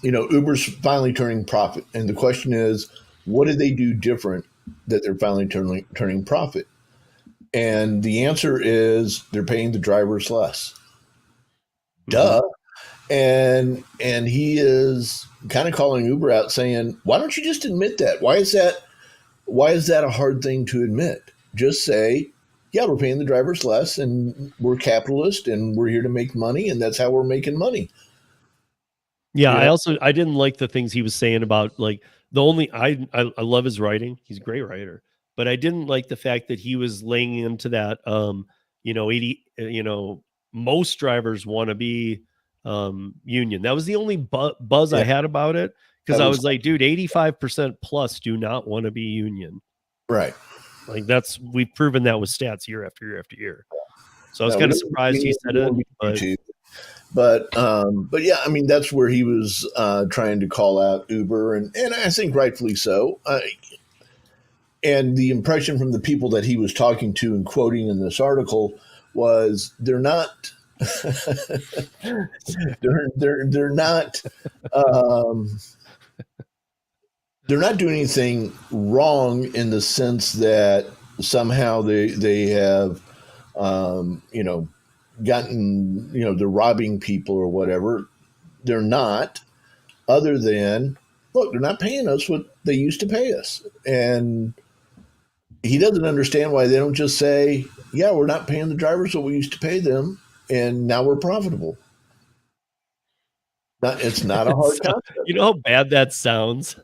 Uber's finally turning profit. And the question is, what did they do different that they're finally turning profit? And the answer is they're paying the drivers less. Duh. And he is kind of calling Uber out, saying, why don't you just admit that? Why is that a hard thing to admit? Just say, yeah, we're paying the drivers less, and we're capitalist, and we're here to make money, and that's how we're making money. Yeah, I didn't like the things he was saying about, like, I love his writing. He's a great writer. but I didn't like the fact that he was laying into that, 80, most drivers want to be union. That was the only buzz I had about it, because I was like, dude, 85% plus do not want to be union. Right. Like we've proven that with stats year after year after year. So I was kind of surprised he said it. But yeah, I mean, that's where he was trying to call out Uber, and I think rightfully so. And the impression from the people that he was talking to and quoting in this article was they're not they're not doing anything wrong in the sense that somehow they have gotten, they're robbing people or whatever. They're not, other than, look, they're not paying us what they used to pay us. And he doesn't understand why they don't just say, yeah, we're not paying the drivers what we used to pay them, and now we're profitable. It's not a hard concept. You know how bad that sounds?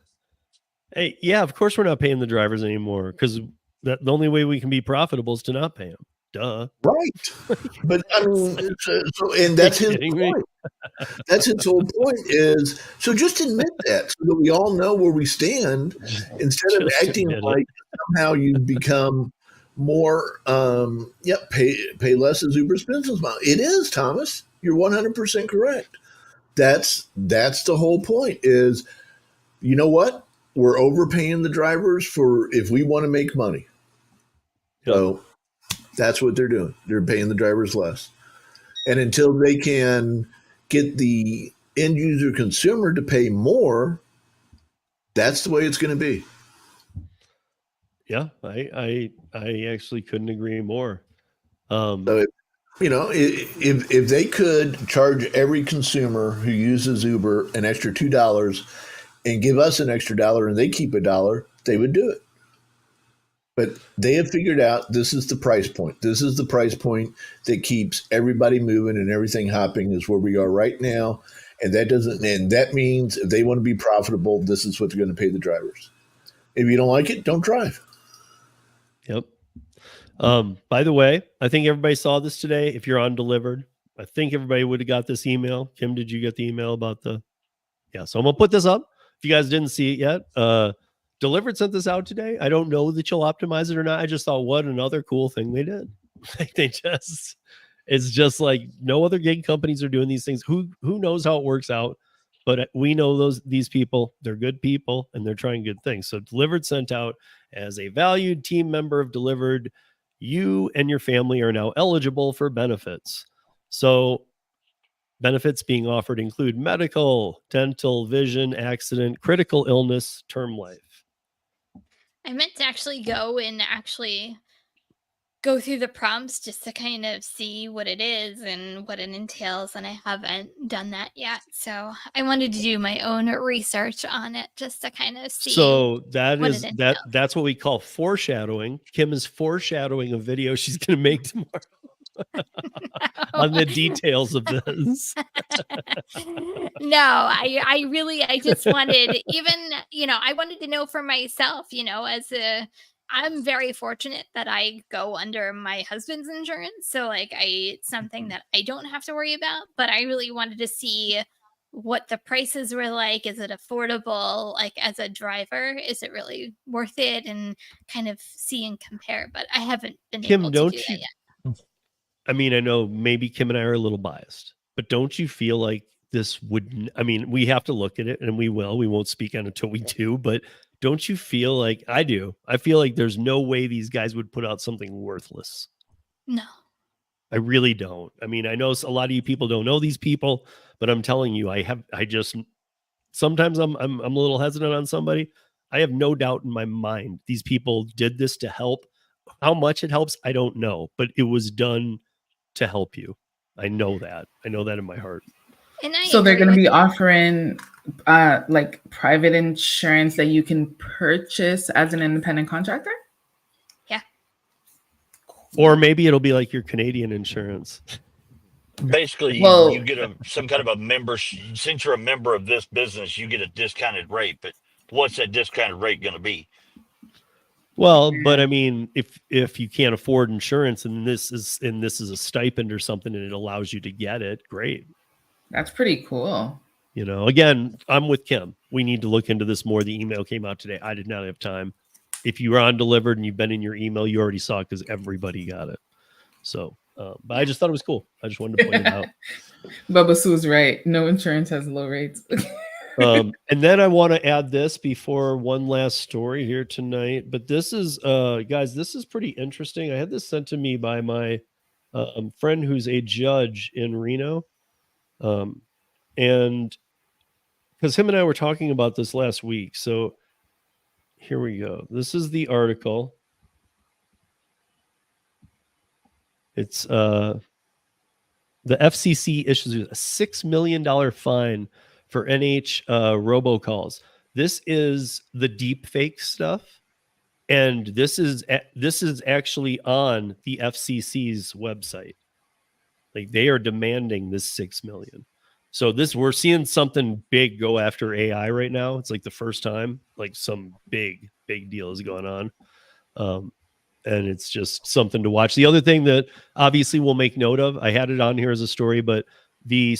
Hey, yeah, of course we're not paying the drivers anymore, because the only way we can be profitable is to not pay them. Duh. Right. But I mean, and that's his point. That's his whole point is, so just admit that so that we all know where we stand, instead of acting like somehow you become more, pay less as Uber's business model. It is, Thomas. You're 100% correct. That's the whole point is, you know what? We're overpaying the drivers for if we want to make money. Yep. So that's what they're doing. They're paying the drivers less. And until they can get the end user consumer to pay more, that's the way it's going to be. Yeah, I actually couldn't agree more. So if they could charge every consumer who uses Uber an extra $2 and give us an extra $1 and they keep $1, they would do it. But they have figured out this is the price point. This is the price point that keeps everybody moving and everything hopping, is where we are right now. And that means if they want to be profitable, this is what they're going to pay the drivers. If you don't like it, don't drive. Yep. By the way, I think everybody saw this today. If you're on Delivered, I think everybody would have got this email. Kim, did you get the email about yeah. So I'm going to put this up. If you guys didn't see it yet, Delivered sent this out today. I don't know that you'll optimize it or not. I just thought, what another cool thing they did. It's just like no other gig companies are doing these things. Who knows how it works out? But we know these people, they're good people and they're trying good things. So Delivered sent out, as a valued team member of Delivered, you and your family are now eligible for benefits. So benefits being offered include medical, dental, vision, accident, critical illness, term life. I meant to actually go through the prompts just to kind of see what it is and what it entails, and I haven't done that yet. So I wanted to do my own research on it just to kind of see. So that's what we call foreshadowing. Kim is foreshadowing a video she's going to make tomorrow on the details of this. No, I just wanted, I wanted to know for myself, I'm very fortunate that I go under my husband's insurance. So it's something that I don't have to worry about, but I really wanted to see what the prices were like. Is it affordable? Like, as a driver, is it really worth it? And kind of see and compare, but I haven't been able to do that yet. I mean, I know maybe Kim and I are a little biased, but don't you feel like this would, we have to look at it, and we won't speak on it until we do, but don't you feel like I do? I feel like there's no way these guys would put out something worthless. No. I really don't. I know a lot of you people don't know these people, but I'm telling you, sometimes I'm a little hesitant on somebody. I have no doubt in my mind these people did this to help. How much it helps, I don't know, but it was done to help you. I know that in my heart. So they're going to be offering private insurance that you can purchase as an independent contractor? Yeah. Or maybe it'll be like your Canadian insurance. Basically, you get some kind of a membership. Since you're a member of this business, you get a discounted rate. But what's that discounted rate going to be? Well, but I mean, if you can't afford insurance and this is a stipend or something and it allows you to get it, great. That's pretty cool. You know, again, I'm with Kim. We need to look into this more. The email came out today. I did not have time. If you were on delivered and you've been in your email, you already saw it because everybody got it. So, but I just thought it was cool. I just wanted to point it out. Bubba Sue's right. No insurance has low rates. And then I want to add this before one last story here tonight. But this is, guys, this is pretty interesting. I had this sent to me by my friend who's a judge in Reno. And because him and I were talking about this last week. So here we go. This is the article. It's the FCC issues a $6 million fine for NH robocalls. This is the deep fake stuff. And this is actually on the FCC's website. Like they are demanding this $6 million. So we're seeing something big go after AI right now. It's like the first time, like some big deal is going on. And it's just something to watch. The other thing that obviously we'll make note of, I had it on here as a story, but the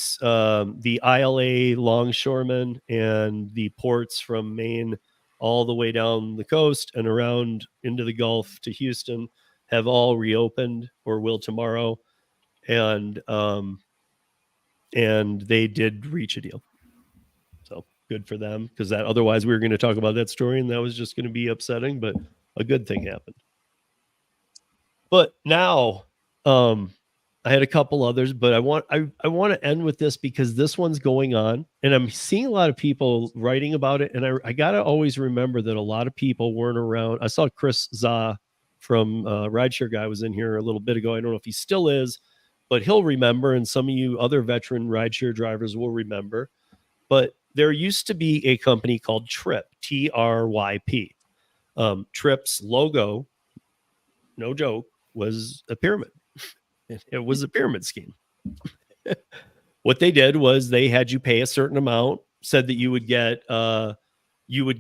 ILA longshoremen and the ports from Maine all the way down the coast and around into the Gulf to Houston have all reopened or will tomorrow. And they did reach a deal. So good for them, because that otherwise we were going to talk about that story and that was just going to be upsetting, but a good thing happened. But now I had a couple others, but I want to end with this because this one's going on and I'm seeing a lot of people writing about it. And I got to always remember that a lot of people weren't around. I saw Chris Za from Rideshare Guy was in here a little bit ago. I don't know if he still is, but he'll remember. And some of you other veteran rideshare drivers will remember, but there used to be a company called Trip, TRYP. Trip's logo, no joke, was a pyramid. It was a pyramid scheme. What they did was they had you pay a certain amount, said that you would get the you were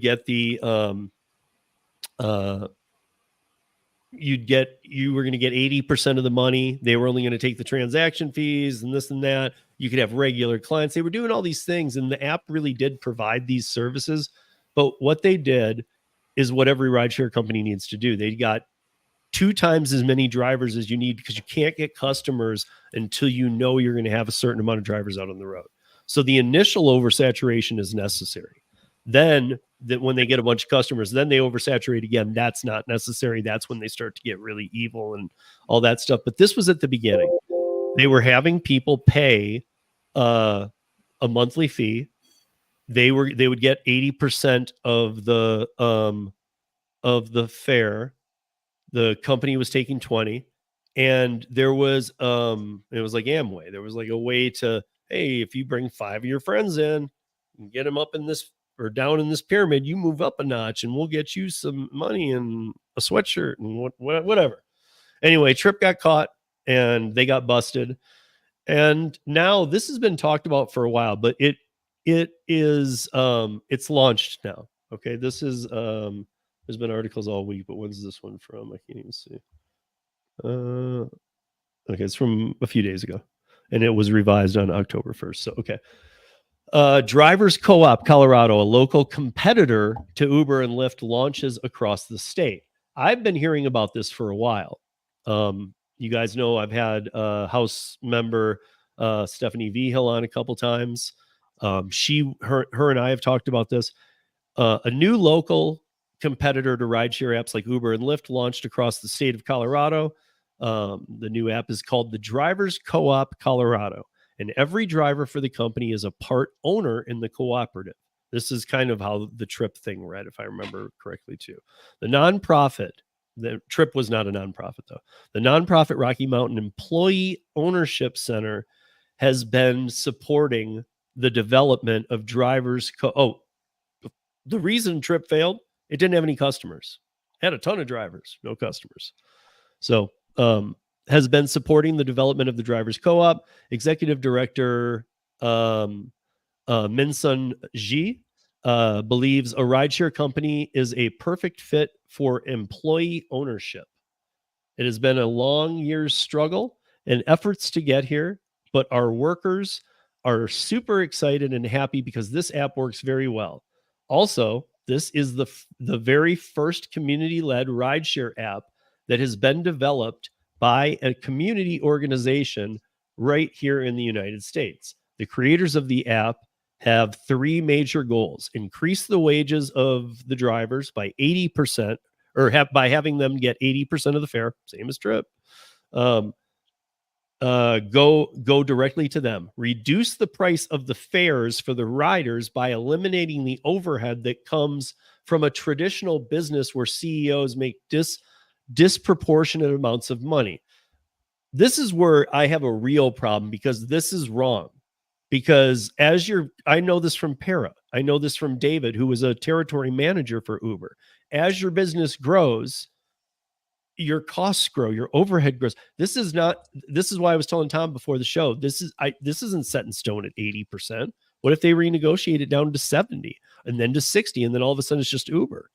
going to get 80% of the money. They were only going to take the transaction fees and this and that. You could have regular clients. They were doing all these things, and the app really did provide these services. But what they did is what every rideshare company needs to do. They got 2 times as many drivers as you need, because you can't get customers until you know you're going to have a certain amount of drivers out on the road. So the initial oversaturation is necessary. Then that when they get a bunch of customers, then they oversaturate again. That's not necessary. That's when they start to get really evil and all that stuff. But this was at the beginning. They were having people pay a monthly fee. They would get 80% of the fare. The company was taking 20, and there was it was like Amway. There was like a way to, hey, if you bring 5 of your friends in and get them up in this or down in this pyramid, you move up a notch and we'll get you some money and a sweatshirt and whatever. Anyway, Trip got caught and they got busted. And now this has been talked about for a while, but it is it's launched now. Okay. This is there's been articles all week, but when's this one from? I can't even see. Okay, it's from a few days ago, and it was revised on October 1st. So, okay. Drivers Co-op Colorado, a local competitor to Uber and Lyft, launches across the state. I've been hearing about this for a while. You guys know I've had House member Stephanie Vigil on a couple times. Her and I have talked about this. A new local competitor to rideshare apps like Uber and Lyft launched across the state of Colorado. The new app is called the Drivers Co-op Colorado, and every driver for the company is a part owner in the cooperative. This is kind of how the Trip thing read, if I remember correctly, too. The nonprofit, the Trip was not a nonprofit, though. The nonprofit Rocky Mountain Employee Ownership Center has been supporting the development of drivers. The reason Trip failed, it didn't have any customers. It had a ton of drivers, no customers. So, has been supporting the development of the Drivers Co-op. Executive Director Minsun Ji believes a rideshare company is a perfect fit for employee ownership. It has been a long year's struggle and efforts to get here, but our workers are super excited and happy because this app works very well. Also, this is the very first community-led rideshare app that has been developed by a community organization right here in the United States. The creators of the app have three major goals: increase the wages of the drivers by 80%, or by having them get 80% of the fare, same as Trip. Go directly to them. Reduce the price of the fares for the riders by eliminating the overhead that comes from a traditional business where CEOs make disproportionate amounts of money. This is where I have a real problem, because this is wrong. Because I know this from Para. I know this from David, who was a territory manager for Uber. As your business grows, your costs grow, your overhead grows. This is why I was telling Tom before the show, this isn't set in stone at 80%. What if they renegotiate it down to 70 and then to 60, and then all of a sudden it's just Uber?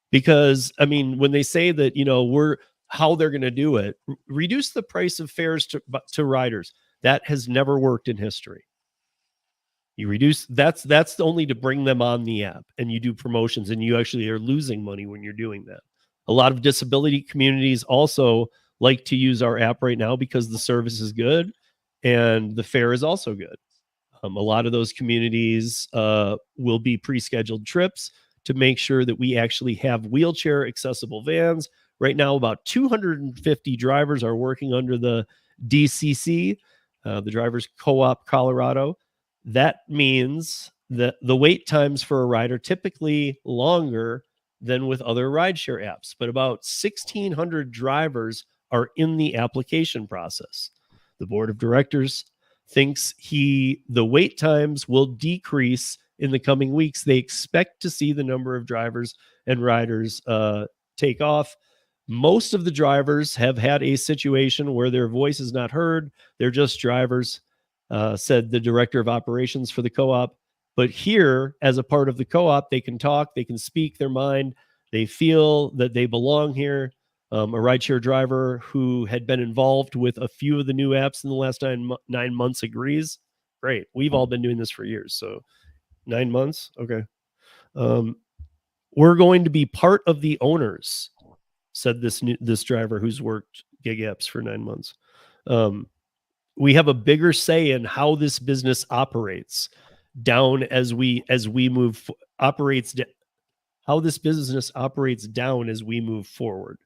Because I mean, when they say that, how they're going to do it, reduce the price of fares to riders, that has never worked in history. You reduce, that's only to bring them on the app, and you do promotions, and you actually are losing money when you're doing that. A lot of disability communities also like to use our app right now because the service is good and the fare is also good. A lot of those communities will be pre-scheduled trips to make sure that we actually have wheelchair accessible vans. Right now, about 250 drivers are working under the DCC, the Drivers Co-op Colorado. That means that the wait times for a rider typically longer than with other rideshare apps, but about 1,600 drivers are in the application process. The board of directors thinks the wait times will decrease in the coming weeks. They expect to see the number of drivers and riders take off. Most of the drivers have had a situation where their voice is not heard. They're just drivers, said the director of operations for the co-op. But here, as a part of the co-op, they can talk, they can speak their mind, they feel that they belong here. A rideshare driver who had been involved with a few of the new apps in the last 9 months agrees. Great. We've all been doing this for years. So 9 months. Okay. We're going to be part of the owners, said this driver who's worked gig apps for 9 months. We have a bigger say in how this business operates down as we move how this business operates down as we move forward.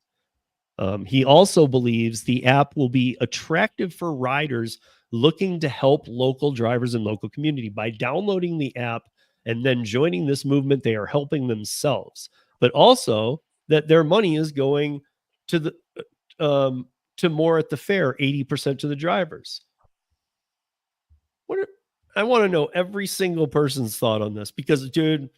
He also believes the app will be attractive for riders looking to help local drivers and local community. By downloading the app and then joining this movement, they are helping themselves, but also that their money is going to to more at the fare, 80% to the drivers. I want to know every single person's thought on this, because, dude,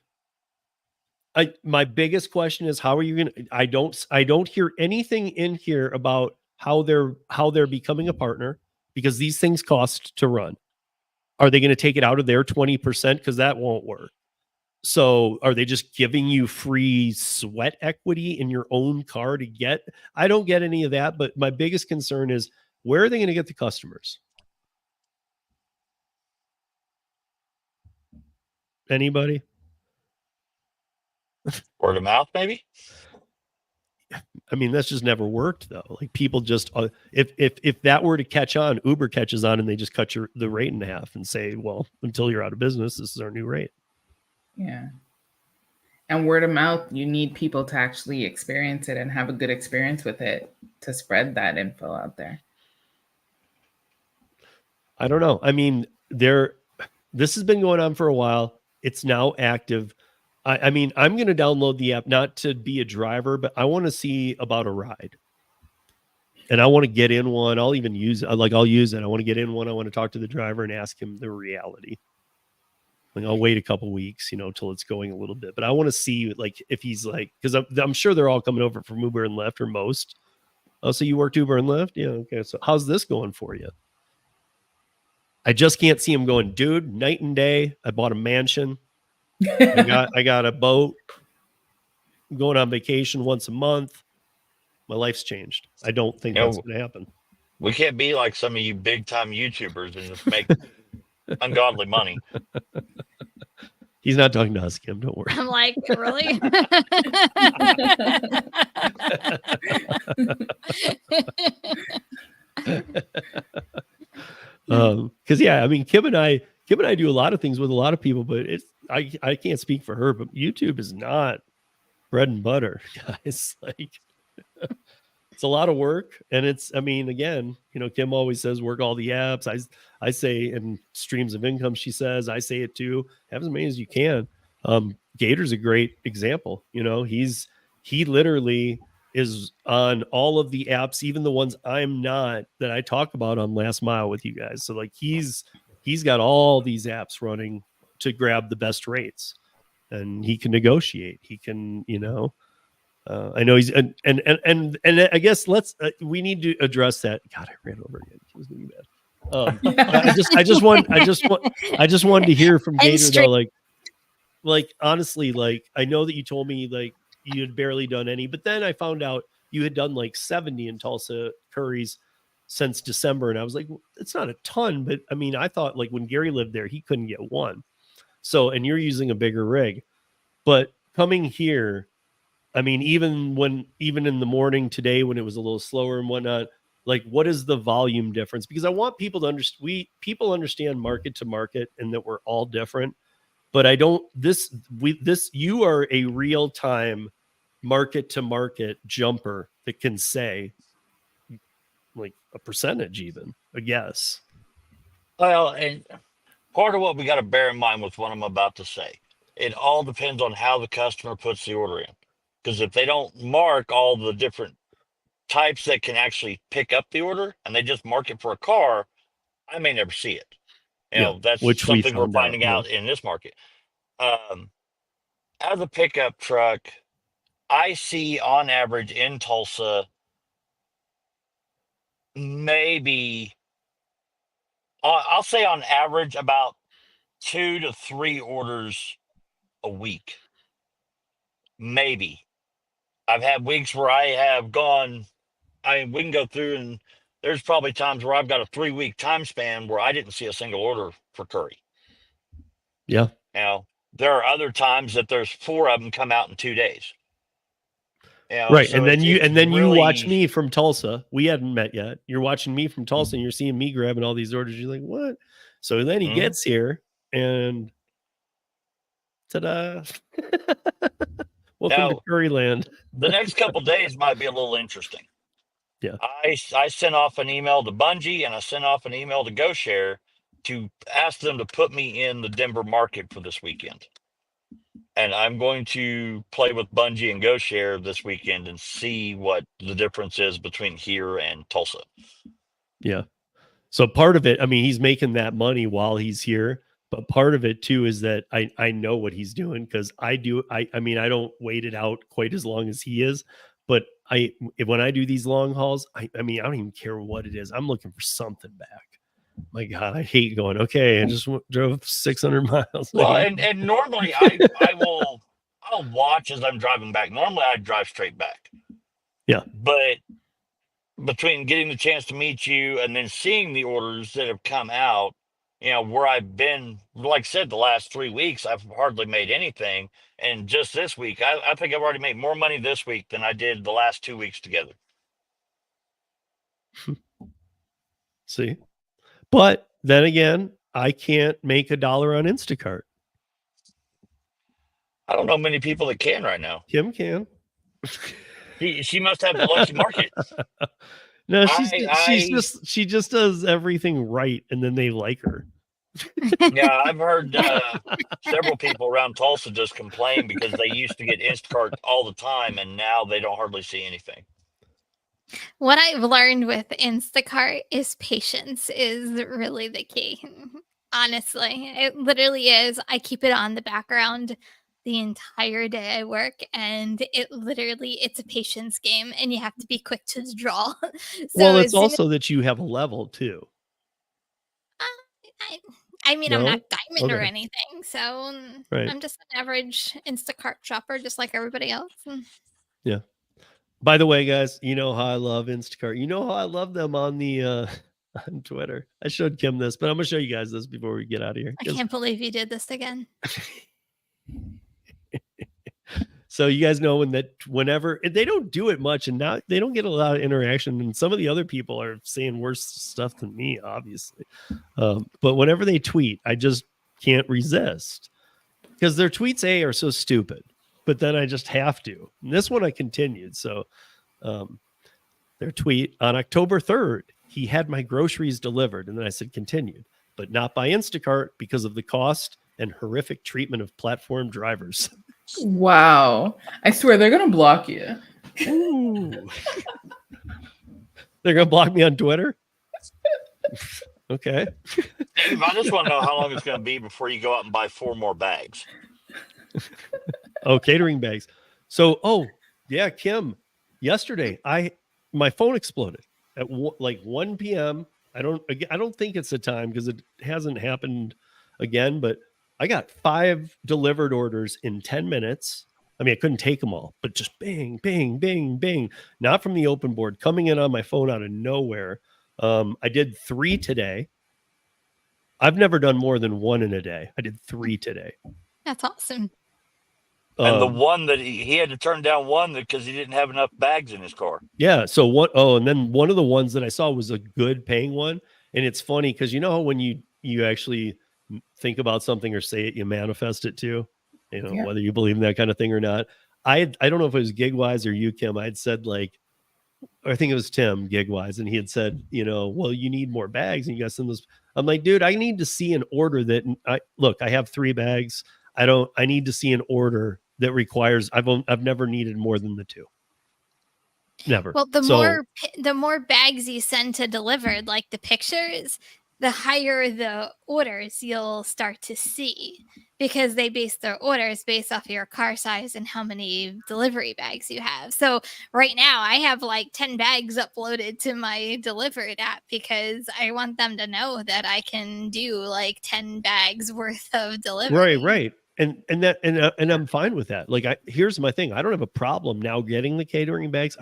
my biggest question is, how are you going to, I don't hear anything in here about how they're becoming a partner, because these things cost to run. Are they going to take it out of their 20%? Because that won't work. So are they just giving you free sweat equity in your own car to get? I don't get any of that, but my biggest concern is, where are they going to get the customers? Anybody? Word of mouth, maybe? I mean, that's just never worked, though. Like, people just, if that were to catch on, Uber catches on and they just cut the rate in half and say, well, until you're out of business, this is our new rate. Yeah. And word of mouth, you need people to actually experience it and have a good experience with it to spread that info out there. I don't know. I mean, this has been going on for a while. It's now active. I mean, I'm going to download the app, not to be a driver, but I want to see about a ride. And I want to get in one. I'll even use it. I'll use it. I want to get in one. I want to talk to the driver and ask him the reality. Like, I'll wait a couple weeks, till it's going a little bit. But I want to see, like, if he's like, because I'm sure they're all coming over from Uber and Lyft, or most. Oh, so you worked Uber and Lyft? Yeah, okay. So how's this going for you? I just can't see him going, dude, night and day. I bought a mansion. I got a boat. I'm going on vacation once a month. My life's changed. I don't think You that's know, going to happen. we can't be like some of you big time YouTubers and just make ungodly money. He's not talking to us, Kim. Don't worry. I'm like, really? Because yeah, I mean, Kim and I do a lot of things with a lot of people, but I can't speak for her, but YouTube is not bread and butter, guys. Like, it's a lot of work, and I mean, again, Kim always says work all the apps. I say, and streams of income, she says, I say it too, have as many as you can. Gator's a great example. He literally is on all of the apps, even the ones I'm not, that I talk about on Last Mile with you guys. So like he's got all these apps running to grab the best rates, and he can negotiate. He can, I know he's and I guess we need to address that. God, I ran over again. It was gonna be bad. I just wanted to hear from Gator though, like honestly, like I know that you told me like you had barely done any, but then I found out you had done like 70 in Tulsa curries since December, and I was like, well, it's not a ton, but I mean, I thought like when Gary lived there, he couldn't get one. So, and you're using a bigger rig, but coming here, I mean, even in the morning today when it was a little slower and whatnot, like what is the volume difference? Because I want people to understand, people understand market to market and that we're all different. But I don't, you are a real time market to market jumper that can say like a percentage, even a guess. Well, and part of what we got to bear in mind with what I'm about to say, it all depends on how the customer puts the order in. Because if they don't mark all the different types that can actually pick up the order and they just mark it for a car, I may never see it. That's which something we're finding out in this market. As a pickup truck, I see on average in Tulsa, maybe I'll say on average about 2 to 3 orders a week. Maybe. I've had weeks where I have gone, we can go through and there's probably times where I've got a 3-week time span where I didn't see a single order for curry. Yeah. There are other times that there's 4 of them come out in 2 days. Right. So and then really... you watch me from Tulsa. We hadn't met yet. You're watching me from Tulsa and you're seeing me grabbing all these orders. You're like, what? So then he gets here and ta-da. Welcome to Curryland. The next couple days might be a little interesting. Yeah. I sent off an email to Bungie and I sent off an email to GoShare to ask them to put me in the Denver market for this weekend. And I'm going to play with Bungie and GoShare this weekend and see what the difference is between here and Tulsa. Yeah. So part of it, I mean, he's making that money while he's here, but part of it too is that I know what he's doing because I mean, I don't wait it out quite as long as he is, but when I do these long hauls, I mean, I don't even care what it is. I'm looking for something back. My God, I hate going, okay, I just drove 600 miles. Well, and normally I'll watch as I'm driving back. Normally I drive straight back. Yeah. But between getting the chance to meet you and then seeing the orders that have come out, where I've been, like I said, the last 3 weeks, I've hardly made anything. And just this week, I think I've already made more money this week than I did the last 2 weeks together. See? But then again, I can't make $1 on Instacart. I don't know many people that can right now. Kim can. She must have the lucky market. No, she just does everything right, and then they like her. Yeah, I've heard several people around Tulsa just complain because they used to get Instacart all the time, and now they don't hardly see anything. What I've learned with Instacart is patience is really the key. Honestly, it literally is. I keep it on the background the entire day I work, and it's a patience game, and you have to be quick to the draw. So well, it's also that you have a level too. I mean, I'm No? not diamond or Okay. anything, so Right. I'm just an average Instacart shopper, just like everybody else. Yeah. By the way, guys, you know how I love Instacart. You know how I love them on the on Twitter. I showed Kim this, but I'm gonna show you guys this before we get out of here. I can't believe you did this again. So you guys know whenever they don't do it much, and now they don't get a lot of interaction, and some of the other people are saying worse stuff than me, obviously. But whenever they tweet, I just can't resist because their tweets are so stupid. But then I just have to. And this one I continued. So their tweet on October 3rd, he had my groceries delivered, and then I said continued, but not by Instacart because of the cost and horrific treatment of platform drivers. Wow. I swear they're going to block you. Ooh. They're going to block me on Twitter? Okay. Dave, I just want to know how long it's going to be before you go out and buy 4 more bags. Oh, catering bags. So, yeah, Kim, yesterday my phone exploded at 1 p.m. I don't think it's the time because it hasn't happened again, but I got 5 delivered orders in 10 minutes. I mean, I couldn't take them all, but just bang, bang, bang, bang. Not from the open board, coming in on my phone out of nowhere. I did 3 today. I've never done more than 1 in a day. I did 3 today. That's awesome. And the one that he had to turn down one because he didn't have enough bags in his car. Yeah. So and then one of the ones that I saw was a good paying one. And it's funny because you know when you actually think about something or say it, you manifest it too, whether you believe in that kind of thing or not. I don't know if it was Gigwise or you, Kim. I'd said I think it was Tim Gigwise, and he had said, well, you need more bags and you guys send those. I'm like, dude, I need to see an order that I have 3 bags. I need to see an order that requires, I've never needed more than the 2. Never. Well, the more bags you send to delivered, like the pictures, the higher the orders you'll start to see, because they base their orders based off of your car size and how many delivery bags you have. So right now I have 10 bags uploaded to my delivered app because I want them to know that I can do 10 bags worth of delivery. Right. And I'm fine with that. Here's my thing. I don't have a problem now getting the catering bags.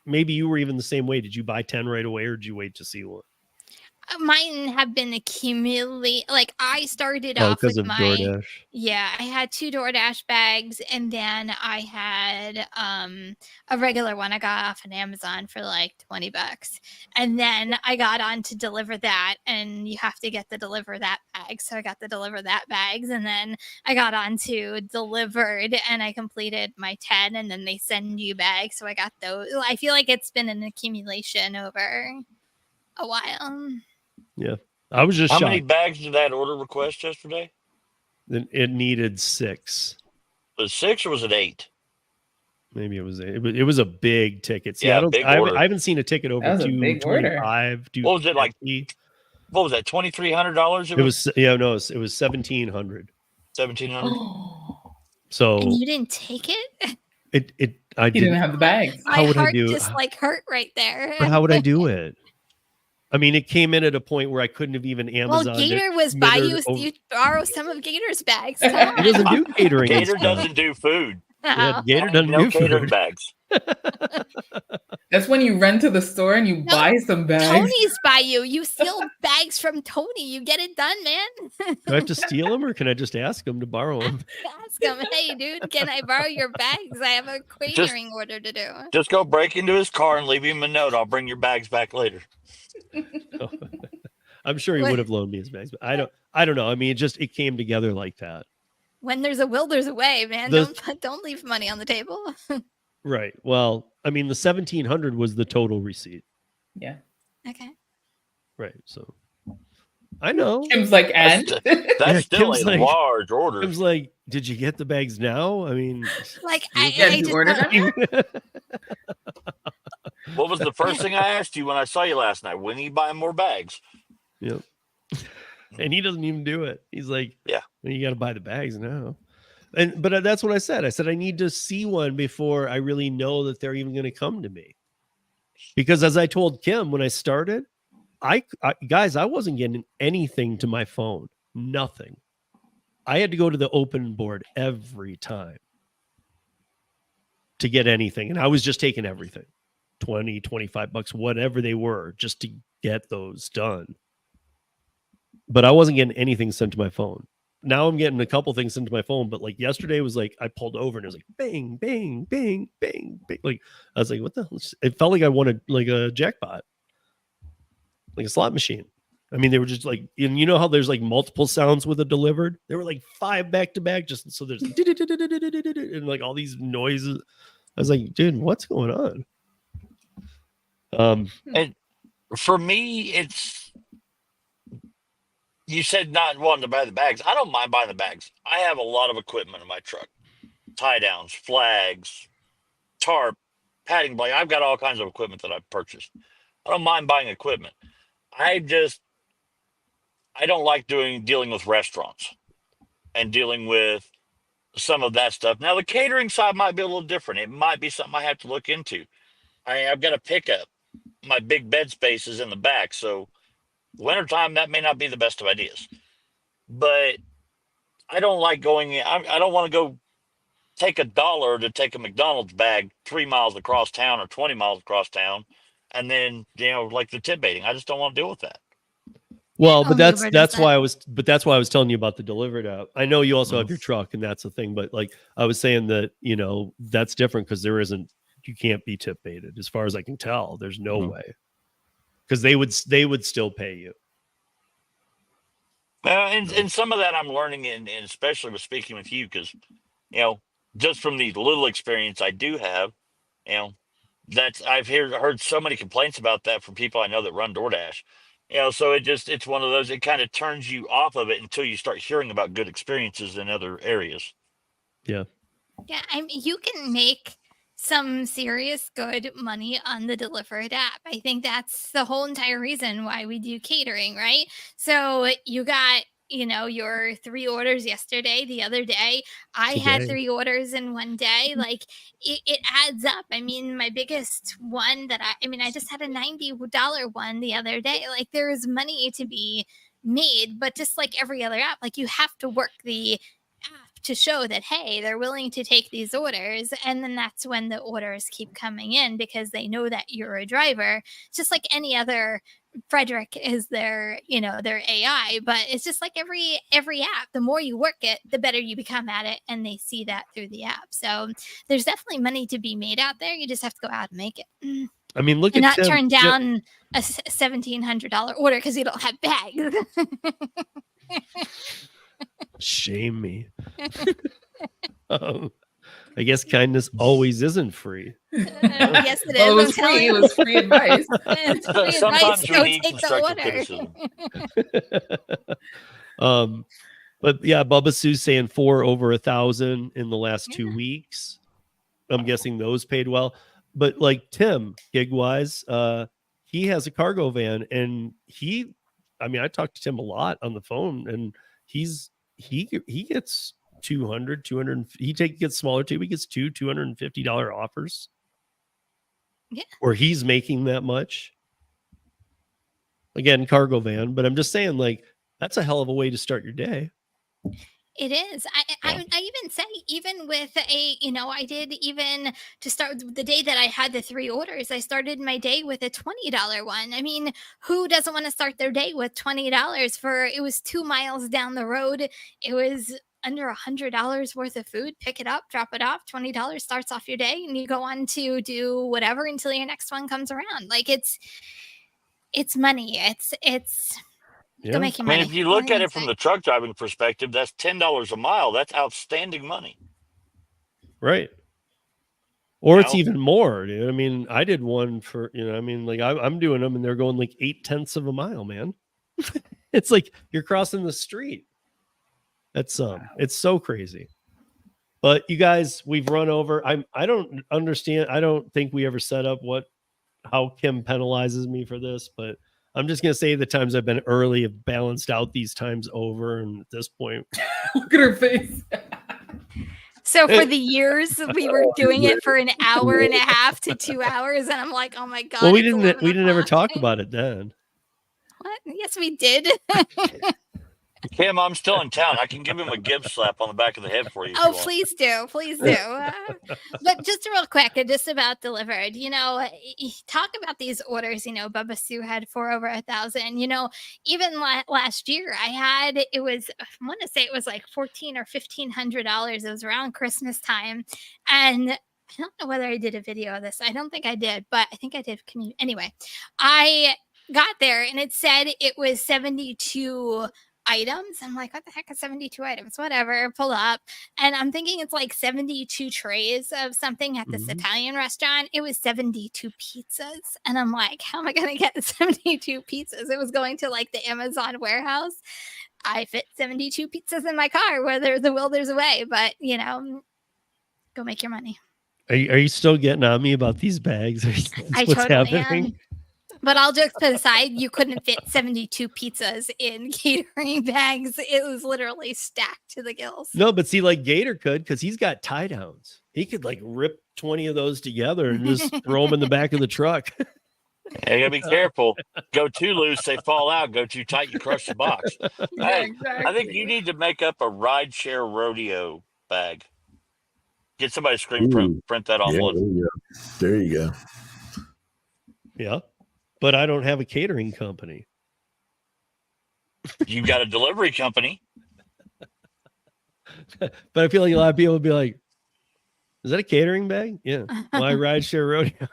Maybe you were even the same way. Did you buy 10 right away or did you wait to see one? Mine have been accumulating. I started off with DoorDash. Yeah, I had 2 DoorDash bags, and then I had a regular one I got off on Amazon for $20, and then I got on to deliver that, and you have to get the deliver that bag, so I got the deliver that bags, and then I got on to delivered, and I completed my 10, and then they send you bags, so I got those. I feel like it's been an accumulation over a while. Yeah, I was just How shocked. many bags did that order request yesterday? It needed 6. Was it 6 or was it 8? Maybe it was 8. It was a big ticket. See, Yeah, big order. I haven't seen a ticket over 225. What was it like? What was that? $2,300? It was it was $1,700. $1,700. So and you didn't take it? I didn't have the bags. My heart just hurt right there. But how would I do it? I mean, it came in at a point where I couldn't have even Amazon. Well, Gator was by you. You borrow some of Gator's bags. He doesn't do catering. Gator doesn't do food. Yeah, Gator doesn't do catering food. bags. That's when you run to the store and you buy some bags. Tony's by you. You steal bags from Tony. You get it done, man. Do I have to steal them or can I just ask him to borrow them? Ask him, hey, dude, can I borrow your bags? I have a catering order to do. Just go break into his car and leave him a note. I'll bring your bags back later. I'm sure he would have loaned me his bags, but I don't know. I mean, it came together like that. When there's a will, there's a way, man. Don't leave money on the table. Right. Well, I mean, the $1,700 was the total receipt. Yeah. Okay. Right. So I know. Kim's like, and that's still a large order. Kim's like, did you get the bags now? I mean, I just ordered them. What was the first thing I asked you when I saw you last night? When are you buying more bags? Yep. And he doesn't even do it. He's like, yeah, well, you got to buy the bags now. But that's what I said. I said, I need to see one before I really know that they're even going to come to me. Because as I told Kim when I started, guys, I wasn't getting anything to my phone. Nothing. I had to go to the open board every time to get anything. And I was just taking everything, 20, 25 bucks, whatever they were, just to get those done. But I wasn't getting anything sent to my phone. Now I'm getting a couple things sent to my phone, but like yesterday was like, I pulled over and it was like, bang, bang, bang, bang, bang. Like, I was like, what the hell? It felt like I wanted like a jackpot, like a slot machine. I mean, they were just like, and you know how there's like multiple sounds with a delivered? There were like 5 back to back, just so there's and like all these noises. I was like, dude, what's going on? And for me, it's, you said not wanting to buy the bags. I don't mind buying the bags. I have a lot of equipment in my truck, tie downs, flags, tarp, padding blanket. I've got all kinds of equipment that I've purchased. I don't mind buying equipment. I don't like dealing with restaurants and dealing with some of that stuff. Now, the catering side might be a little different. It might be something I have to look into. I've got a pickup. My big bed space is in the back, so wintertime, that may not be the best of ideas. But I don't like going in. I don't want to go take $1 to take a McDonald's bag 3 miles across town or 20 miles across town, and then, like the tip baiting. I just don't want to deal with that. Well, but that's why I was telling you about the delivered app. I know you also have your truck and that's the thing, but like I was saying that, that's different because you can't be tip baited as far as I can tell. There's no way. Because they would still pay you. And some of that I'm learning, and especially with speaking with you, because just from the little experience I do have, I've heard so many complaints about that from people I know that run DoorDash. So it's one of those. It kind of turns you off of it until you start hearing about good experiences in other areas. Yeah. Yeah, you can make some serious good money on the DlivrD app. I think that's the whole entire reason why we do catering, right? So you got, your 3 orders yesterday, the other day. I had 3 orders in one day. Like it adds up. I mean, my biggest one I just had a $90 one the other day. Like there is money to be made, but just like every other app, like you have to work the app to show that, hey, they're willing to take these orders. And then that's when the orders keep coming in because they know that you're a driver, just like any other. Frederick is their AI, but it's just like every app. The more you work it, the better you become at it, and they see that through the app. So there's definitely money to be made out there. You just have to go out and make it. I mean, look and at not turn down a $1,700 order because you don't have bags. Shame me. I guess kindness always isn't free. Yes, it is. Well, it was free. It was free advice. Sometimes you need constructive criticism. But yeah, Bubba Sue's saying 4 over 1,000 in the last 2 weeks. I'm guessing those paid well. But like Tim, gig wise, he has a cargo van, and I talked to Tim a lot on the phone, and he gets 200 he gets smaller too. He gets $250 offers. Yeah. Or he's making that much. Again, cargo van, but I'm just saying, like, that's a hell of a way to start your day. It is. I even say, even with I did even to start the day that I had the 3 orders, I started my day with a $20 one. I mean, who doesn't want to start their day with $20 it was 2 miles down the road. It was under $100 worth of food. Pick it up, drop it off. $20 starts off your day, and you go on to do whatever until your next one comes around. Like it's money. It's Yeah. making money. If you look at it from the truck driving perspective, that's $10 a mile. That's outstanding money. Right. Or it's even more, dude. I mean, I did one for, I'm doing them and they're going like 0.8 of a mile, man. It's like you're crossing the street. That's it's so crazy. But you guys, we've run over. I don't understand. I don't think we ever set up how Kim penalizes me for this, but I'm just gonna say the times I've been early have balanced out these times over, and at this point, look at her face. So for the years we were doing it for an hour and a half to 2 hours, and I'm like, oh my god. Well, we didn't ever talk about it then. Yes, we did. Kim, I'm still in town. I can give him a give slap on the back of the head for you. Oh, please do. Please do. But just real quick, just about delivered, talk about these orders, Bubba Sue had for over 1,000, even last year I want to say it was like $1,400 or $1,500. It was around Christmas time. And I don't know whether I did a video of this. I don't think I did, but I think I did. Anyway, I got there and it said it was 72 items. I'm like, what the heck is 72 items? Whatever, pull up. And I'm thinking it's like 72 trays of something at this Italian restaurant. It was 72 pizzas. And I'm like, how am I going to get 72 pizzas? It was going to like the Amazon warehouse. I fit 72 pizzas in my car. Where there's a will, there's a way. But, go make your money. Are you still getting on me about these bags? I totally am. But all jokes aside, you couldn't fit 72 pizzas in catering bags. It was literally stacked to the gills. No, but see, like Gator could, because he's got tie downs. He could like rip 20 of those together and just throw them in the back of the truck. Yeah, you gotta be careful. Go too loose, they fall out. Go too tight, you crush the box. Hey, exactly. I think you need to make up a rideshare rodeo bag. Get somebody to screen print that on one. There you go. Yeah. But I don't have a catering company. You've got a delivery company. But I feel like a lot of people would be like, is that a catering bag? Yeah. My rideshare rodeo.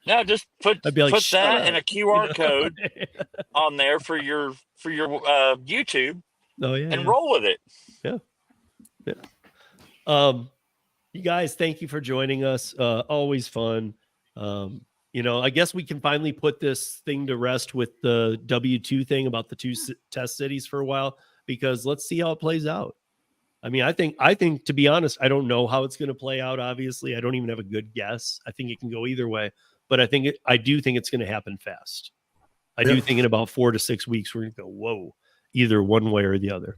No, just put I'd be like, put that up. and a QR code on there for your YouTube. Oh yeah. And roll with it. Yeah. You guys, thank you for joining us. Always fun. I guess we can finally put this thing to rest with the W2 thing about the two test cities for a while, because let's see how it plays out. I mean, I think to be honest, I don't know how it's going to play out. Obviously, I don't even have a good guess. I think it can go either way, but I do think it's going to happen fast. I do think in about 4 to 6 weeks, we're going to go, whoa, either one way or the other.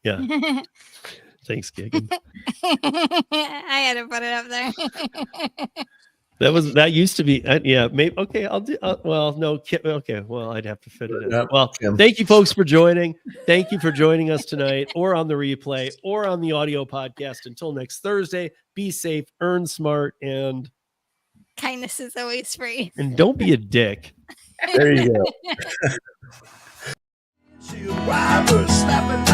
Yeah. Thanks, Gigan. I had to put it up there. that used to be maybe okay. I'll do okay. Well, I'd have to fit it in. Well, thank you folks for joining. Thank you for joining us tonight, or on the replay, or on the audio podcast. Until next Thursday, be safe, earn smart, and kindness is always free. And don't be a dick. There you go. She a wild, slapping